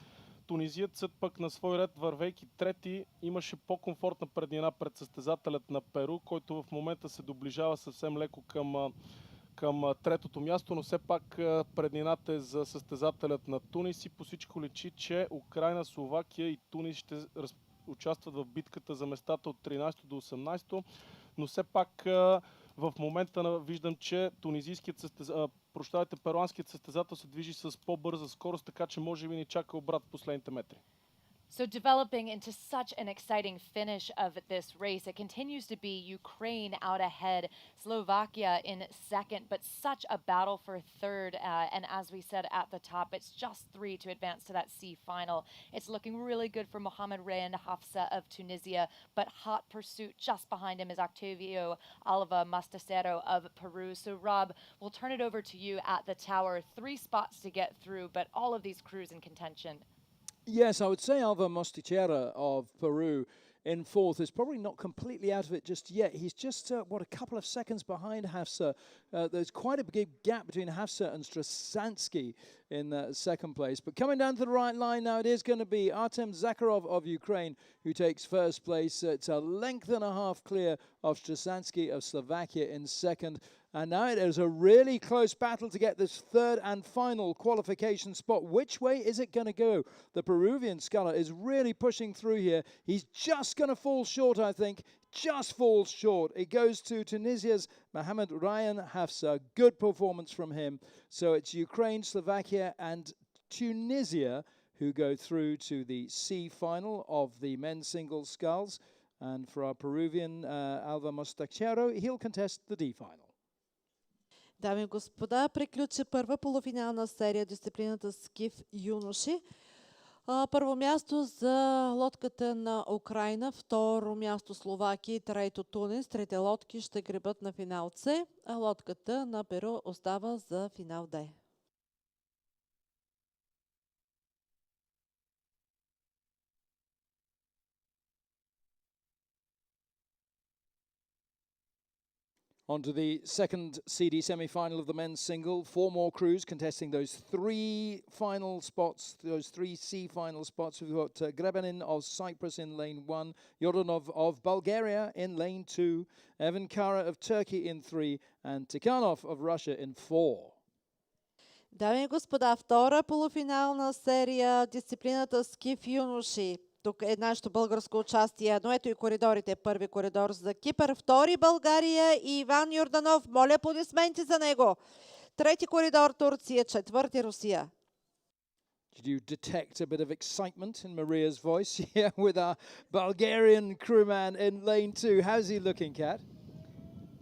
Тунизиецът пък на свой ред, вървейки трети, имаше по-комфортна преднина пред състезателят на Перу, който в момента се доближава съвсем леко към третото място, но все пак преднината е за състезателят на Тунис и по всичко личи, че Украйна, Словакия и Тунис ще участват в битката за местата от 13 до 18, но все пак в момента виждам, че перуанският състезател се движи с по-бърза скорост, така че може би ни чака обрат в последните метри. So developing into such an exciting finish of this race, it continues to be Ukraine out ahead, Slovakia in second, but such a battle for third. And as we said at the top, it's just 3 to advance to that C final. It's looking really good for Mohamed Ryan Hafsa of Tunisia, but hot pursuit just behind him is Octavio Alva Mostachero of Peru. So Rob, we'll turn it over to you at the tower. 3 spots to get through, but all of these crews in contention. Yes, I would say Alva Mostachero of Peru in 4th is probably not completely out of it just yet. He's just, a couple of seconds behind Hafsa. There's quite a big gap between Hafsa and Strasansky in 2nd place. But coming down to the right line now, it is going to be Artem Zakharov of Ukraine who takes 1st place. It's a length and a half clear of Strasansky of Slovakia in 2nd. And now it is a really close battle to get this 3rd and final qualification spot. Which way is it going to go? The Peruvian sculler is really pushing through here. He's just going to fall short, I think. Just falls short. It goes to Tunisia's Mohamed Ryan Hafsa. Good performance from him. So it's Ukraine, Slovakia and Tunisia who go through to the C final of the men's single sculls. And for our Peruvian, Alva Mostachero, he'll contest the D final. Дами и господа, приключи първа полуфинална серия дисциплината скиф юноши. Първо място за лодката на Украина, второ място Словакия и трето Тунис. Трите лодки ще гребат на финал С, а лодката на Перу остава за финал Д. On to the second CD semi-final of the men's single. Four more crews contesting those three final spots, those three C final spots. We've got Grebenin of Cyprus in lane 1, Yordanov of Bulgaria in lane 2, Evan Kara of Turkey in 3, and Tikhanov of Russia in 4. Дами и господа, втора полуфинална серия дисциплината скиф юноши. Тук е нашето българско участие. Но ето и коридорите. Първи коридор за Кипър, втори България и Иван Йорданов. Моля аплодисменти за него. Трети коридор Турция, четвърти Русия. Did you detect a bit of excitement in Maria's voice? Yeah, with our Bulgarian crewman in lane 2. How's he looking, Kat?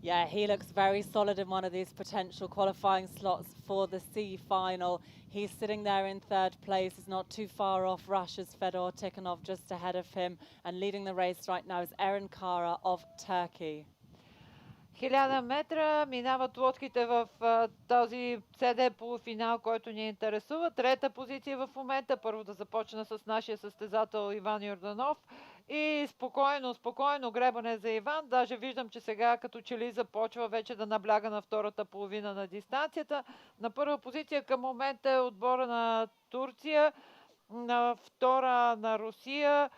Yeah, he looks very solid in one of these potential qualifying slots for the C final. He's sitting there in third place. He's not too far off Russia's Fedor Tikhanov, just ahead of him. And leading the race right now is Eren Kara of Turkey. 1000 метра минават лодките в този СД полуфинал, който ни интересува. Трета позиция в момента. Първо да започна с нашия състезател Иван Йорданов. И спокойно гребане за Иван. Даже виждам, че сега като че ли започва вече да набляга на втората половина на дистанцията. На първа позиция към момента е отбора на Турция. На втора на Русия.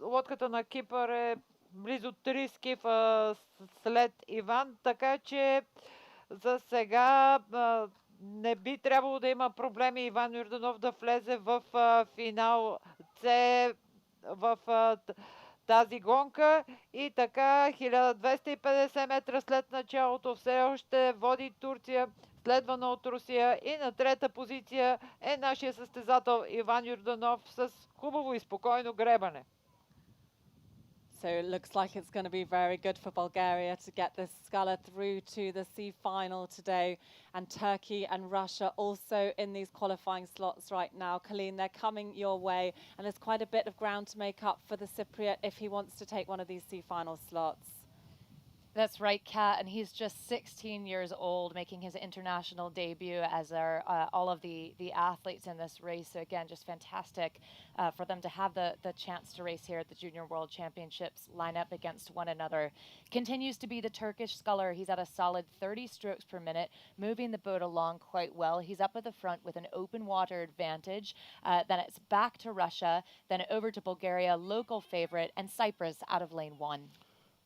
Лодката на Кипър е близо 3 скифа след Иван, така че за сега не би трябвало да има проблеми Иван Йорданов да влезе в финал С в тази гонка. И така 1250 метра след началото все още води Турция, следвана от Русия, и на трета позиция е нашия състезател Иван Йорданов с хубаво и спокойно гребане. So it looks like it's going to be very good for Bulgaria to get this sculler through to the C final today. And Turkey and Russia also in these qualifying slots right now. Colleen, they're coming your way. And there's quite a bit of ground to make up for the Cypriot if he wants to take one of these C final slots. That's right, Kat, and he's just 16 years old, making his international debut, as are all of the athletes in this race. So again, just fantastic for them to have the chance to race here at the Junior World Championships, line up against one another. Continues to be the Turkish sculler. He's at a solid 30 strokes per minute, moving the boat along quite well. He's up at the front with an open water advantage. Then it's back to Russia, then over to Bulgaria, local favorite, and Cyprus out of lane 1.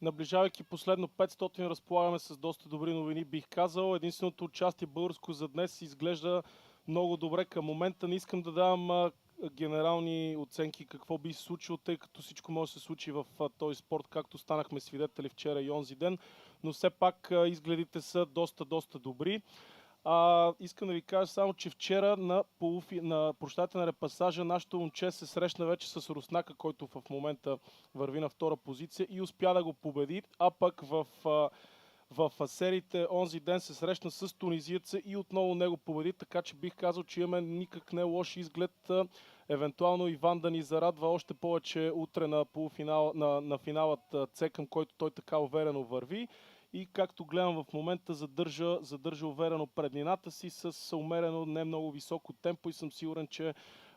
Наближавайки последно 500, разполагаме с доста добри новини, бих казал. Единственото участие българско за днес изглежда много добре към момента. Не искам да давам генерални оценки какво би се случило, тъй като всичко може да се случи в този спорт, както станахме свидетели вчера и онзи ден, но все пак изгледите са доста добри. Искам да ви кажа само, че вчера на репасажа нашето момче се срещна вече с Руснака, който в момента върви на втора позиция и успя да го победи, а пък в сериите онзи ден се срещна с тунизиеца и отново него победи, така че бих казал, че имаме никак не лош изглед. Евентуално Иван да ни зарадва още повече утре на финалът С, към който той така уверено върви. И както гледам в момента задържа уверено преднината си с умерено не много високо темпо и съм сигурен, че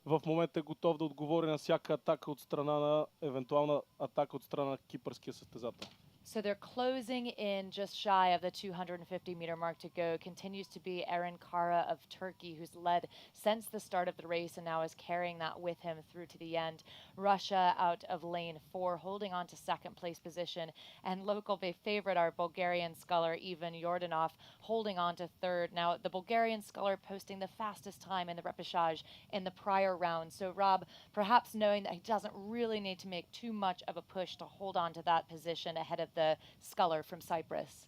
в момента е готов да отговори на всяка атака от страна на евентуална атака от страна на кипърския състезател. So they're closing in just shy of the 250-meter mark to go. Continues to be Eren Kara of Turkey, who's led since the start of the race and now is carrying that with him through to the end. Russia out of lane 4, holding on to second place position. And local favorite, our Bulgarian sculler, Ivan Yordanov, holding on to third. Now, the Bulgarian sculler posting the fastest time in the repechage in the prior round. So, Rob, perhaps knowing that he doesn't really need to make too much of a push to hold on to that position ahead of the sculler from Cyprus.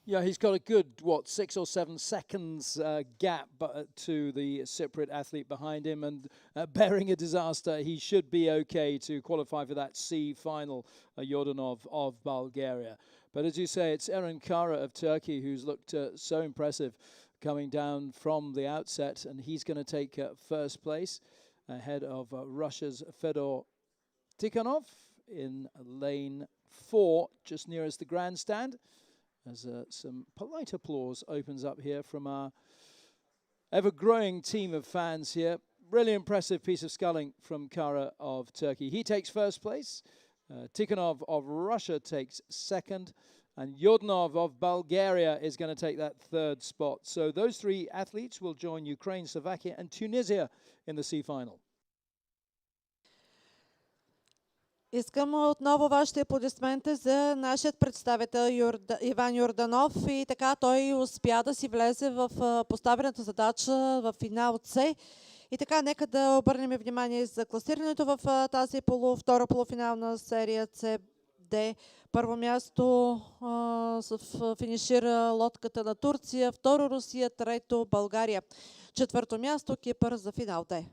Yeah, he's got a good, 6 or 7 seconds gap to the Cypriot athlete behind him, and bearing a disaster, he should be okay to qualify for that C final, Yordanov of Bulgaria. But as you say, it's Eren Kara of Turkey who's looked so impressive coming down from the outset, and he's going to take first place ahead of Russia's Fedor Tikhonov in lane 4, just nearest the grandstand. As some polite applause opens up here from our ever-growing team of fans here. Really impressive piece of sculling from Kara of Turkey. He takes first place. Tikhonov of Russia takes second. And Yordanov of Bulgaria is going to take that third spot. So those 3 athletes will join Ukraine, Slovakia and Tunisia in the C final. Искам отново вашите аплодисменти за нашият представител Иван Йорданов, и така той успя да си влезе в поставената задача в финал С. И така, нека да обърнем внимание за класирането в тази втора полуфинална серия С-Д. Първо място финишира лодката на Турция, второ Русия, трето България. Четвърто място Кипър за финал Д.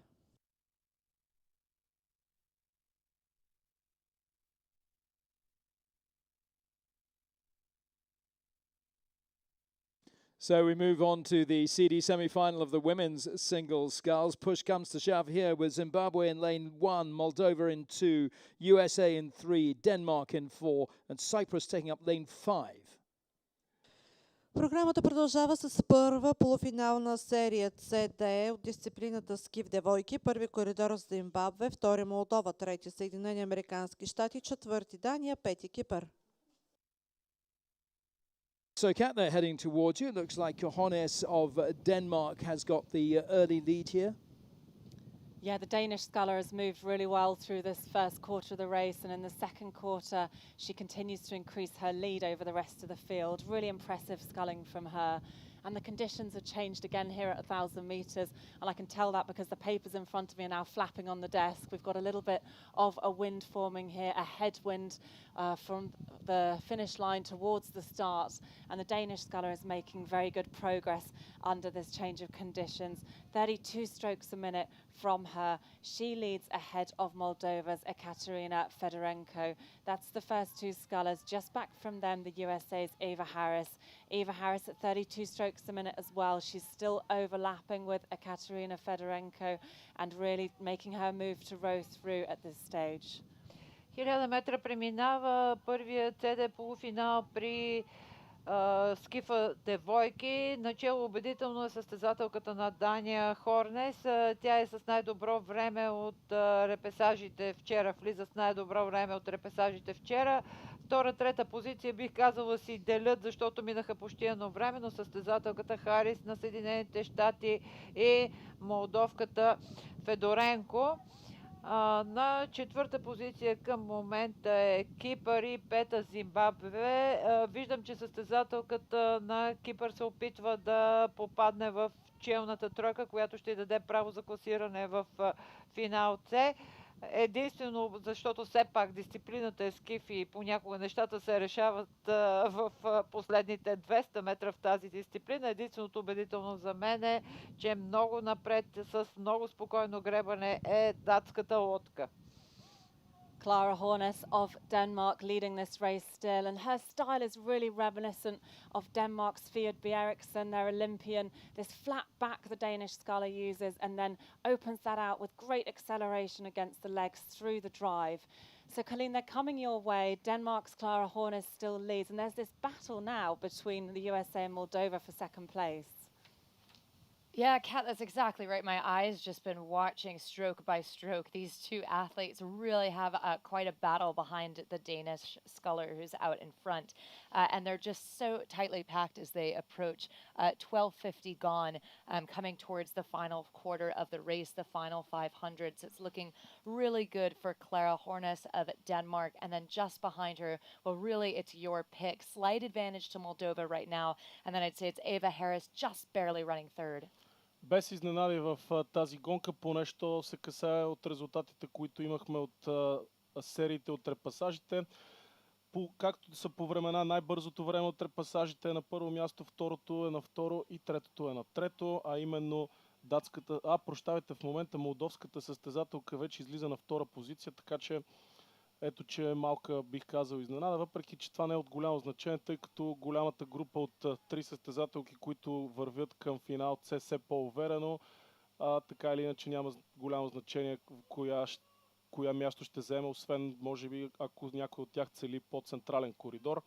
So we move on to the CD semi-final of the women's singles sculls. Push comes to shove here with Zimbabwe in lane 1, Moldova in 2, USA in 3, Denmark in 4, and Cyprus taking up lane 5. Програмата продължава с първа полуфинална серия CD от дисциплината ски в девойки. Първи коридор за Зимбабве, втори Молдова, трети Съединени американски щати, четвърти Дания, пети Кипър. So, Kat, they're heading towards you. It looks like Johannes of Denmark has got the early lead here. Yeah, the Danish sculler has moved really well through this first quarter of the race, and in the second quarter she continues to increase her lead over the rest of the field. Really impressive sculling from her. And the conditions have changed again here at 1,000 metres, and I can tell that because the papers in front of me are now flapping on the desk. We've got a little bit of a wind forming here, a headwind from the finish line towards the start, and the Danish sculler is making very good progress under this change of conditions. 32 strokes a minute from her. She leads ahead of Moldova's Ekaterina Fedorenko. That's the first 2 scullers. Just back from them, the USA's Eva Harris. Eva Harris at 32 strokes a minute as well. She's still overlapping with Ekaterina Fedorenko and really making her move to row through at this stage. 1000 метра преминава първият CD полуфинал при скифа девойки. Начало убедително е състезателката на Дания Хорнес. Тя е с най-добро време от репесажите вчера. Влиза с най-добро време от репесажите вчера. Втора, трета позиция бих казала си делят, защото минаха почти едновременно състезателката Харис на Съединените щати и молдовката Федоренко. На четвърта позиция към момента е Кипър и пета Зимбабве. Виждам, че състезателката на Кипър се опитва да попадне в челната тройка, която ще й даде право за класиране в финал С. Единствено, защото все пак дисциплината е скиф и понякога нещата се решават в последните 200 метра в тази дисциплина. Единственото убедително за мен е, че много напред с много спокойно гребане е датската лодка. Clara Hornes of Denmark leading this race still, and her style is really reminiscent of Denmark's Fjord Bjeriksen, their Olympian. This flat back the Danish sculler uses and then opens that out with great acceleration against the legs through the drive. So Colleen, they're coming your way. Denmark's Clara Hornes still leads, and there's this battle now between the USA and Moldova for second place. Yeah, Kat, that's exactly right. My eyes just been watching stroke by stroke. These 2 athletes really have quite a battle behind the Danish sculler who's out in front. And they're just so tightly packed as they approach 12:50 gone, coming towards the final quarter of the race, the final 500. So it's looking really good for Clara Hornes of Denmark. And then just behind her, well, really, it's your pick. Slight advantage to Moldova right now. And then I'd say it's Eva Harris just barely running third. Без изненади в тази гонка, поне що се касае от резултатите, които имахме от сериите от репасажите. както са по времена, най-бързото време от репасажите е на първо място, второто е на второ и третото е на трето, а именно в момента молдовската състезателка вече излиза на втора позиция, така че ето, че е малка, бих казал, изненада, въпреки че това не е от голямо значение, тъй като голямата група от три състезателки, които вървят към финал, се все по-уверено. Така или иначе няма голямо значение коя място ще вземе, освен, може би, ако някой от тях цели по-централен коридор.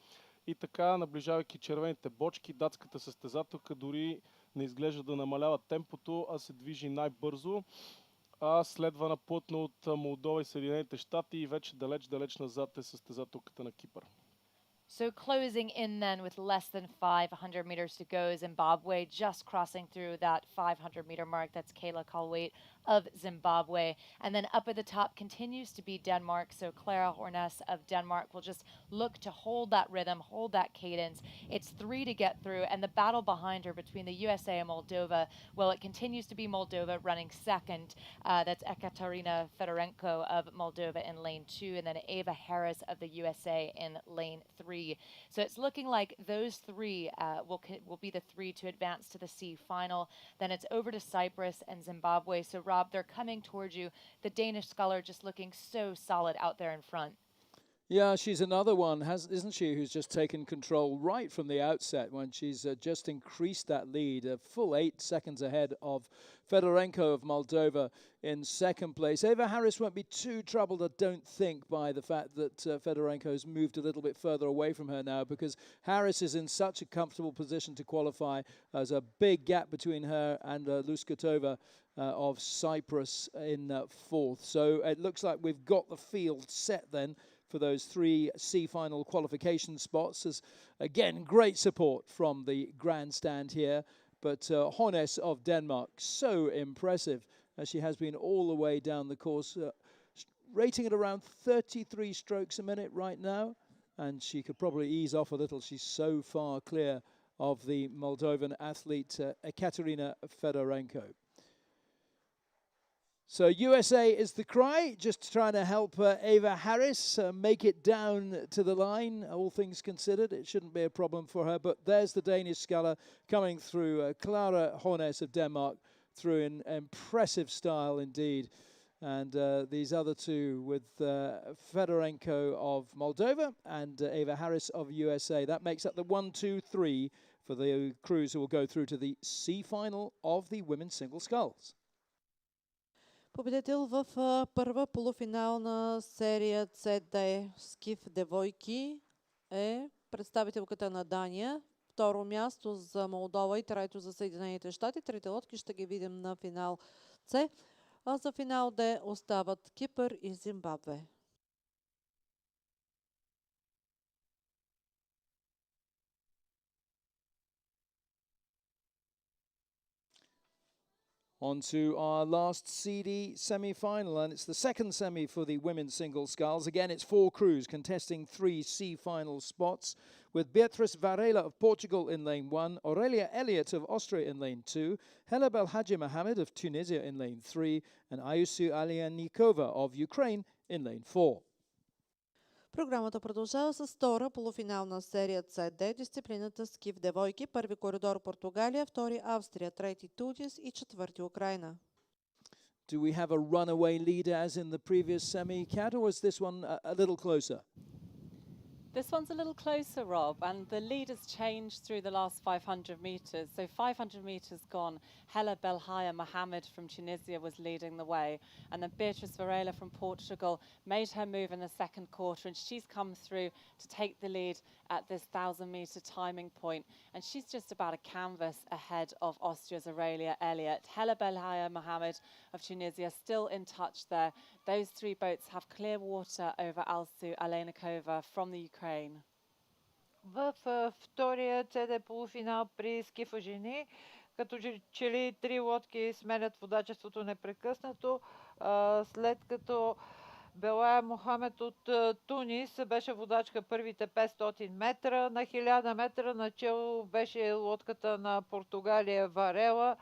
И така, наближавайки червените бочки, датската състезателка дори не изглежда да намалява темпото, а се движи най-бързо. Следвана плътно от Молдова и Съединените щати и вече далеч назад е състезателката на Кипър. So closing in then with less than 500 meters to go, Zimbabwe just crossing through that 500-meter mark. That's Kayla Colwaite of Zimbabwe. And then up at the top continues to be Denmark. So Clara Hornes of Denmark will just look to hold that rhythm, hold that cadence. It's 3 to get through. And the battle behind her between the USA and Moldova, well, it continues to be Moldova running second. That's Ekaterina Fedorenko of Moldova in lane 2. And then Ava Harris of the USA in lane 3. So it's looking like those three will be the three to advance to the C final. Then it's over to Cyprus and Zimbabwe. So Rob, they're coming towards you. The Danish sculler just looking so solid out there in front. Yeah, she's another one, isn't she, who's just taken control right from the outset when she's just increased that lead, a full 8 seconds ahead of Fedorenko of Moldova in second place. Ava Harris won't be too troubled, I don't think, by the fact that Fedorenko's moved a little bit further away from her now, because Harris is in such a comfortable position to qualify. There's a big gap between her and Luskatova of Cyprus in fourth. So it looks like we've got the field set then for those 3 C-final qualification spots. There's, again, great support from the grandstand here. But Hornes of Denmark, so impressive, as she has been all the way down the course, rating at around 33 strokes a minute right now. And she could probably ease off a little. She's so far clear of the Moldovan athlete, Ekaterina Fedorenko. So USA is the cry, just trying to help Ava Harris make it down to the line. All things considered, it shouldn't be a problem for her. But there's the Danish sculler coming through, Clara Hornes of Denmark, through in impressive style indeed. And these other two with Fedorenko of Moldova and Ava Harris of USA. That makes up the 1, 2, 3 for the crews who will go through to the C final of the women's single sculls. Победител в първа полуфинална серия CD Скиф девойки е представителката на Дания. Второ място за Молдова и трето за Съединените щати. Трите лодки ще ги видим на финал С. А за финал Д остават Кипър и Зимбабве. On to our last CD semi-final, and it's the second semi for the women's single sculls. Again, it's 4 crews contesting 3 C-final spots, with Beatrice Varela of Portugal in lane 1, Aurelia Elliott of Austria in lane 2, Hela Belhaji Mohamed of Tunisia in lane 3, and Ayusu Alianikova of Ukraine in lane 4. Програмата продължава с втора полуфинална серия CD, дисциплината Скиф девойки, първи коридор Португалия, втори Австрия, трети Тунис и четвърти Украина. Do we have a runaway leader as in the previous semi, Kat, or is this one a little closer? This one's a little closer, Rob, and the lead has changed through the last 500 metres. So 500 metres gone, Hela Belhaya Mohamed from Tunisia was leading the way, and then Beatrice Varela from Portugal made her move in the second quarter, and she's come through to take the lead at this 1,000-metre timing point, and she's just about a canvas ahead of Austria's Aurelia Elliott. Hela Belhaya Mohamed of Tunisia still in touch there. Those 3 boats have clear water over Alsu Alenikova from the Ukraine. В втория CD полуфинал при скифа жени, като че ли 3 лодки сменят водачеството непрекъснато, след като Белая Мохамед от Тунис беше водачка първите 500 метра. На 1000 метра начало беше лодката на Португалия Варела,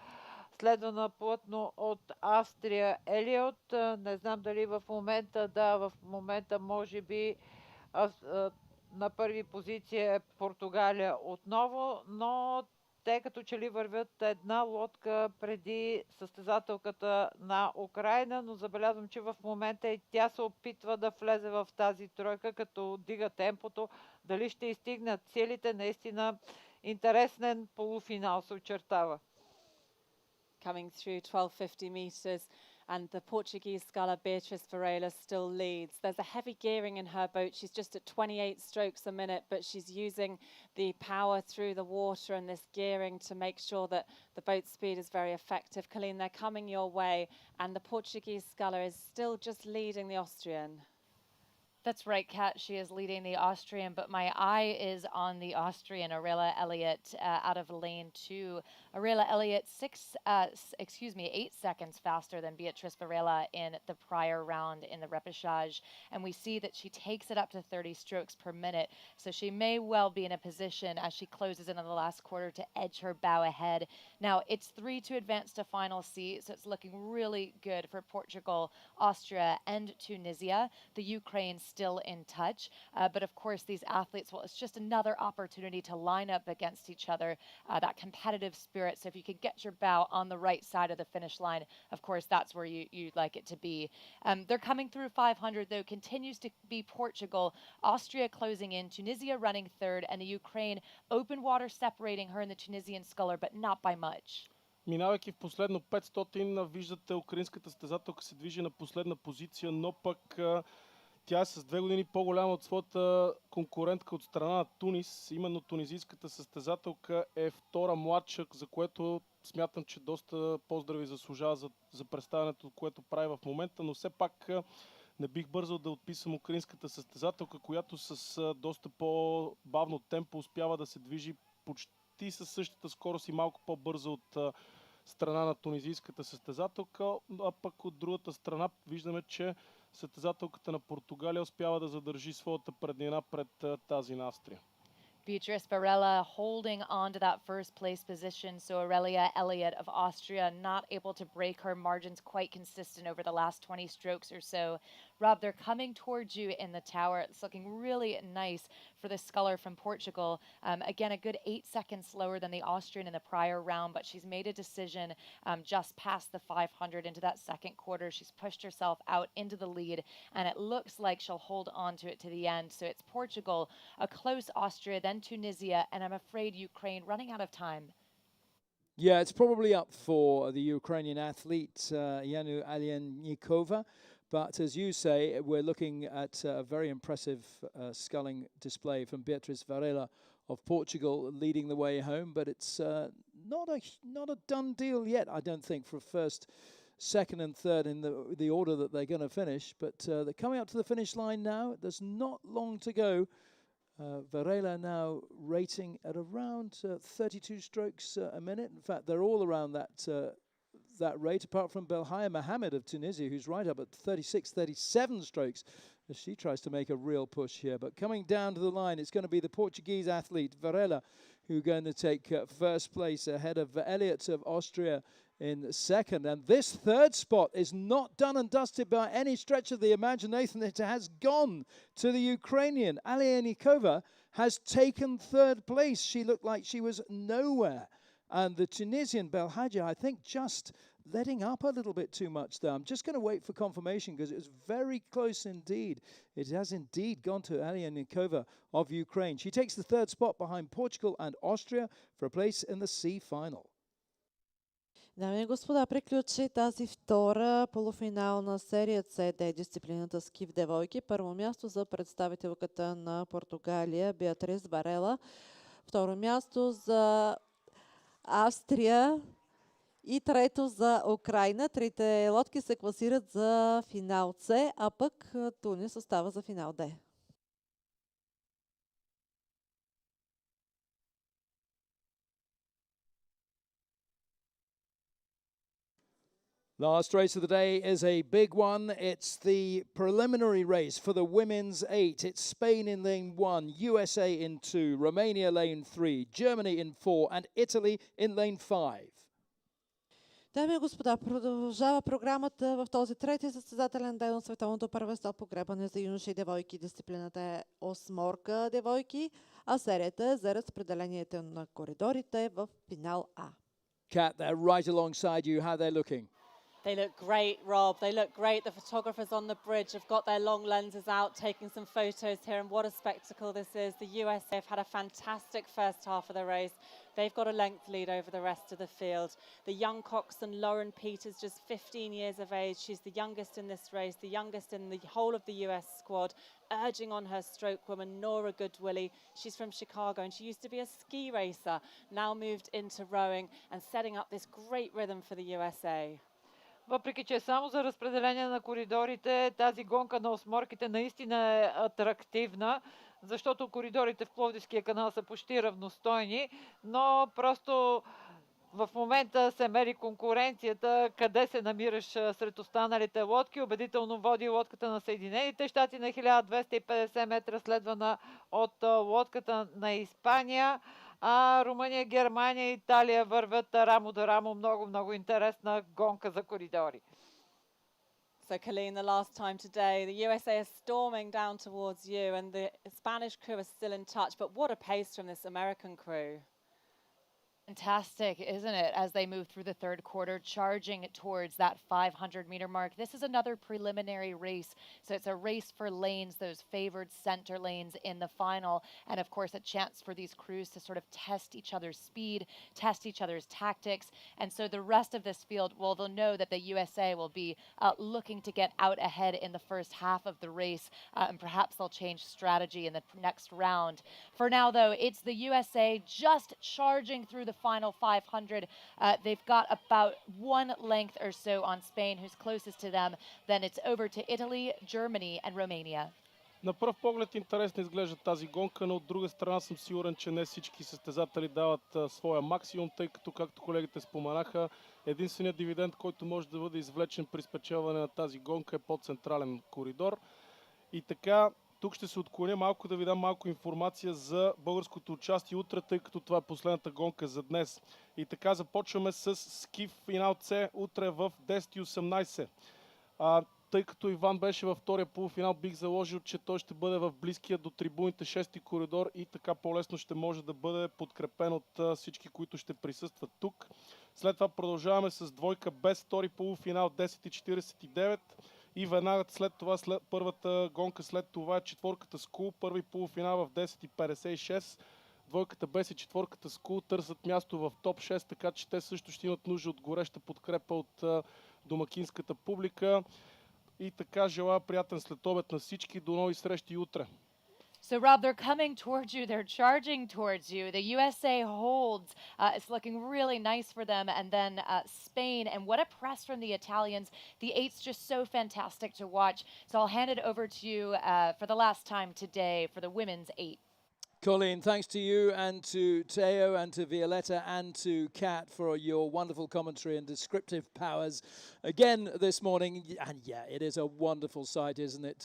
следвана плътно от Австрия Елиот. Не знам дали в момента, да, в момента може би На първи позиция е Португалия отново, но те като че ли вървят една лодка преди състезателката на Украйна, но забелязвам, че в момента и тя се опитва да влезе в тази тройка, като дига темпото. Дали ще изстигнат целите, наистина интересен полуфинал се очертава. Coming through 1250 metres, and the Portuguese sculler Beatriz Varela still leads. There's a heavy gearing in her boat. She's just at 28 strokes a minute, but she's using the power through the water and this gearing to make sure that the boat speed is very effective. Colleen, they're coming your way, and the Portuguese sculler is still just leading the Austrian. That's right, Kat. She is leading the Austrian, but my eye is on the Austrian, Aurelia Elliott, out of lane 2. Aurelia Elliott, 8 seconds faster than Beatriz Varela in the prior round in the repechage. And we see that she takes it up to 30 strokes per minute. So she may well be in a position as she closes in on the last quarter to edge her bow ahead. Now, it's 3 to advance to final C, so it's looking really good for Portugal, Austria, and Tunisia. The Ukraine still in touch. But of course, these athletes, well, it's just another opportunity to line up against each other, that competitive spirit. So if you could get your bow on the right side of the finish line, of course, that's where you'd like it to be. They're coming through 500, though, continues to be Portugal, Austria closing in, Tunisia running third, and the Ukraine open water separating her and the Tunisian sculler, but not by much. Минавайки в последно 500, виждате украинската състезателка се движи на последна позиция, но пък тя е с 2 години по-голяма от своята конкурентка от страна на Тунис. Именно тунизийската състезателка е втора младша, за което смятам, че доста поздрави заслужава за представянето, което прави в момента, но все пак не бих бързал да отписам украинската състезателка, която с доста по-бавно темпо успява да се движи почти със същата скорост и малко по-бързо от страна на тунизийската състезателка, а пък от другата страна виждаме, че състезателката на Португалия успява да задържи своята преднина пред тази на Австрия. Beatriz Varela holding on to that first place position. So Aurelia Elliott of Austria not able to break her margins, quite consistent over the last 20 strokes or so. Rob, they're coming towards you in the tower. It's looking really nice for the sculler from Portugal. Again, a good 8 seconds slower than the Austrian in the prior round, but she's made a decision just past the 500 into that second quarter. She's pushed herself out into the lead, and it looks like she'll hold on to it to the end. So it's Portugal, a close Austria, then Tunisia, and I'm afraid Ukraine running out of time. Yeah, it's probably up for the Ukrainian athlete, Yanu Alienikova. But as you say, we're looking at a very impressive sculling display from Beatriz Varela of Portugal leading the way home. But it's not a done deal yet, I don't think, for first, second and third in the order that they're going to finish. But they're coming up to the finish line now. There's not long to go. Varela now rating at around 32 strokes a minute. In fact, they're all around that rate, apart from Belhaya Mohammed of Tunisia, who's right up at 36, 37 strokes as she tries to make a real push here. But coming down to the line, it's going to be the Portuguese athlete, Varela, who's going to take first place ahead of Elliott of Austria in second. And this third spot is not done and dusted by any stretch of the imagination. It has gone to the Ukrainian. Alienikova has taken third place. She looked like she was nowhere. And the Tunisian Belhadja, I think, just letting up a little bit too much there. I'm just going to wait for confirmation because it was very close indeed. It has indeed gone to Alienikova of Ukraine. She takes the third spot behind Portugal and Austria for a place in the C final. Дами и господа, приключи тази втора полуфинална серия CD, дисциплината ски в девойки. Първо място за представителката на Португалия Беатрис Варела. Второ място за Австрия и трето за Украйна. Трите лодки се класират за финал С, а пък Тунис остава за финал Д. Last race of the day is a big one. It's the preliminary race for the women's 8. It's Spain in lane 1, USA in 2, Romania lane 3, Germany in 4, and Italy in lane 5. Дами и господа, продължава програмата в този трети състезателен ден от световното първенство по гребане за юноши и девойки. Дисциплината е осморка девойки, а серията е за разпределението на коридорите в финал А. Kat, they're right alongside you. How they're looking? They look great, Rob. They look great. The photographers on the bridge have got their long lenses out, taking some photos here, and what a spectacle this is. The USA have had a fantastic first half of the race. They've got a length lead over the rest of the field. The young coxswain, Lauren Peters, just 15 years of age. She's the youngest in this race, the youngest in the whole of the US squad, urging on her stroke woman, Nora Goodwillie. She's from Chicago, and she used to be a ski racer, now moved into rowing and setting up this great rhythm for the USA. Въпреки че е само за разпределение на коридорите, тази гонка на осморките наистина е атрактивна, защото коридорите в Пловдивския канал са почти равностойни, но просто в момента се мери конкуренцията, къде се намираш сред останалите лодки. Убедително води лодката на Съединените щати на 1250 метра, следвана от лодката на Испания. А Румъния, Германия и Италия вървят рамо до рамо. Много интересна гонка за коридори. So, Colleen, the last time today, the USA is storming down towards you, and the Spanish crew are still in touch. But what a pace from this American crew. Fantastic, isn't it? As they move through the third quarter, charging towards that 500-meter mark. This is another preliminary race. So it's a race for lanes, those favored center lanes in the final. And of course, a chance for these crews to sort of test each other's speed, test each other's tactics. And so the rest of this field, well, they'll know that the USA will be looking to get out ahead in the first half of the race. And perhaps they'll change strategy in the next round. For now, though, it's the USA just charging through the final 500. They've got about one length or so on Spain, who's closest to them. Then it's over to Italy, Germany, and Romania. На пръв поглед интересно изглежда тази гонка, но от друга страна съм сигурен, че не всички състезатели дават своя максимум, тъй като, както колегите споменаха, единственият дивиденд, който може да бъде извлечен при спечелване на тази гонка е по-централен коридор. И така, тук ще се отклоня малко да ви дам малко информация за българското участие утре, тъй като това е последната гонка за днес. И така започваме с ски финал С утре в 10:18. Тъй като Иван беше във втория полуфинал, бих заложил, че той ще бъде в близкия до трибуните 6-ти коридор и така по-лесно ще може да бъде подкрепен от всички, които ще присъстват тук. След това продължаваме с двойка без втори полуфинал 10:49. И веднага след това, първата гонка след това е четворката Скул, първи полуфинал в 10:56. Двойката без и четворката Скул търсят място в топ 6, така че те също ще имат нужда от гореща подкрепа от домакинската публика. И така желая приятен следобед на всички. До нови срещи утре. So, Rob, they're coming towards you. They're charging towards you. The USA holds. It's looking really nice for them. And then Spain. And what a press from the Italians. The eight's just so fantastic to watch. So I'll hand it over to you for the last time today for the women's eight. Colleen, thanks to you and to Teo and to Violetta and to Kat for your wonderful commentary and descriptive powers again this morning. And yeah, it is a wonderful sight, isn't it,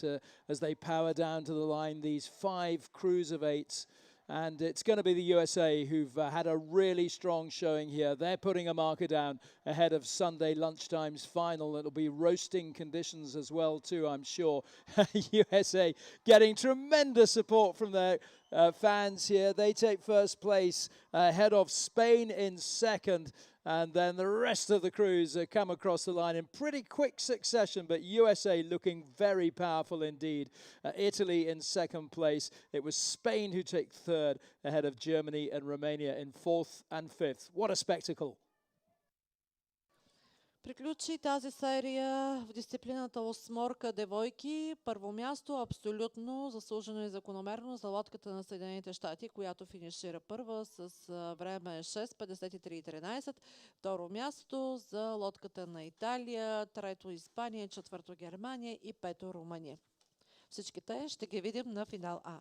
as they power down to the line, these 5 crews of 8. And it's going to be the USA who've had a really strong showing here. They're putting a marker down ahead of Sunday lunchtime's final. It'll be roasting conditions as well too, I'm sure. USA getting tremendous support from their fans here. They take first place ahead of Spain in second. And then the rest of the crews come across the line in pretty quick succession, but USA looking very powerful indeed. Italy in second place. It was Spain who took third ahead of Germany and Romania in fourth and fifth. What a spectacle. Приключи тази серия в дисциплината осморка девойки. Първо място абсолютно заслужено и закономерно за лодката на Съединените щати, която финишира първа с време 6:53:13. Второ място за лодката на Италия, трето Испания, четвърто Германия и пето Румъния. Всички те ще ги видим на финал А.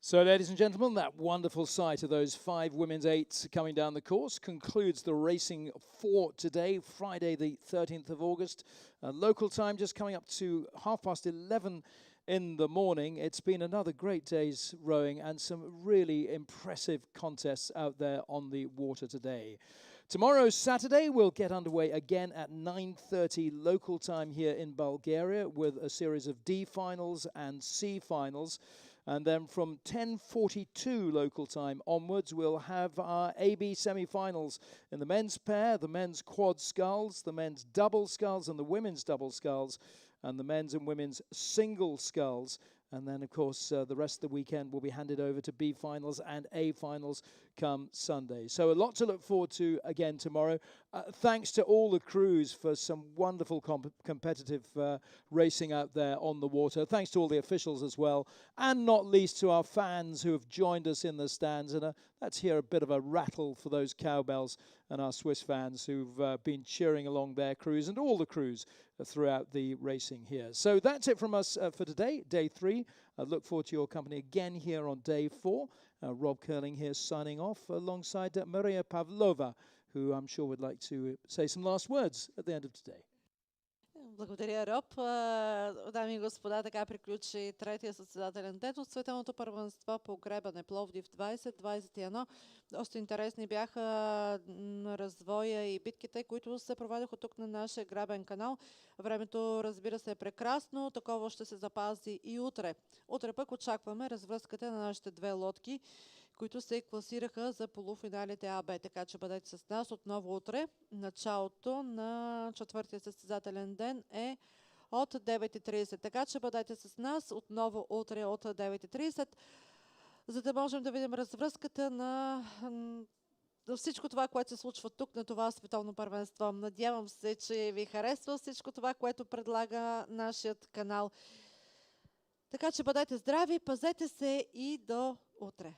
So, ladies and gentlemen, that wonderful sight of those 5 women's 8s coming down the course concludes the racing for today, Friday the 13th of August. Local time just coming up to 11:30 in the morning. It's been another great day's rowing and some really impressive contests out there on the water today. Tomorrow, Saturday, we'll get underway again at 9:30 local time here in Bulgaria with a series of D finals and C finals. And then from 10:42 local time onwards, we'll have our AB semi-finals in the men's pair, the men's quad sculls, the men's double sculls and the women's double sculls, and the men's and women's single sculls. And then, of course, the rest of the weekend will be handed over to B finals and A finals come Sunday. So a lot to look forward to again tomorrow. Thanks to all the crews for some wonderful competitive racing out there on the water. Thanks to all the officials as well. And not least to our fans who have joined us in the stands. And let's hear a bit of a rattle for those cowbells and our Swiss fans who've been cheering along their crews and all the crews throughout the racing here. So that's it from us for today, day 3. I look forward to your company again here on day 4. Rob Curling here signing off alongside Maria Pavlova, who I'm sure would like to say some last words at the end of today. Благодаря, Роб. Дами и господа, така приключи третия състезателен ден от световното първенство по гребане Пловдив 2021. Доста интересни бяха развоя и битките, които се проведоха тук на нашия гребен канал. Времето, разбира се, е прекрасно. Такова ще се запази и утре. Утре пък очакваме развръзката на нашите 2 лодки, които се класираха за полуфиналите АБ. Така че бъдете с нас отново утре. Началото на четвъртия състезателен ден е от 9:30. Така че бъдете с нас отново утре от 9:30, за да можем да видим развръзката на всичко това, което се случва тук на това световно първенство. Надявам се, че ви харесва всичко това, което предлага нашият канал. Така че бъдете здрави, пазете се и до утре.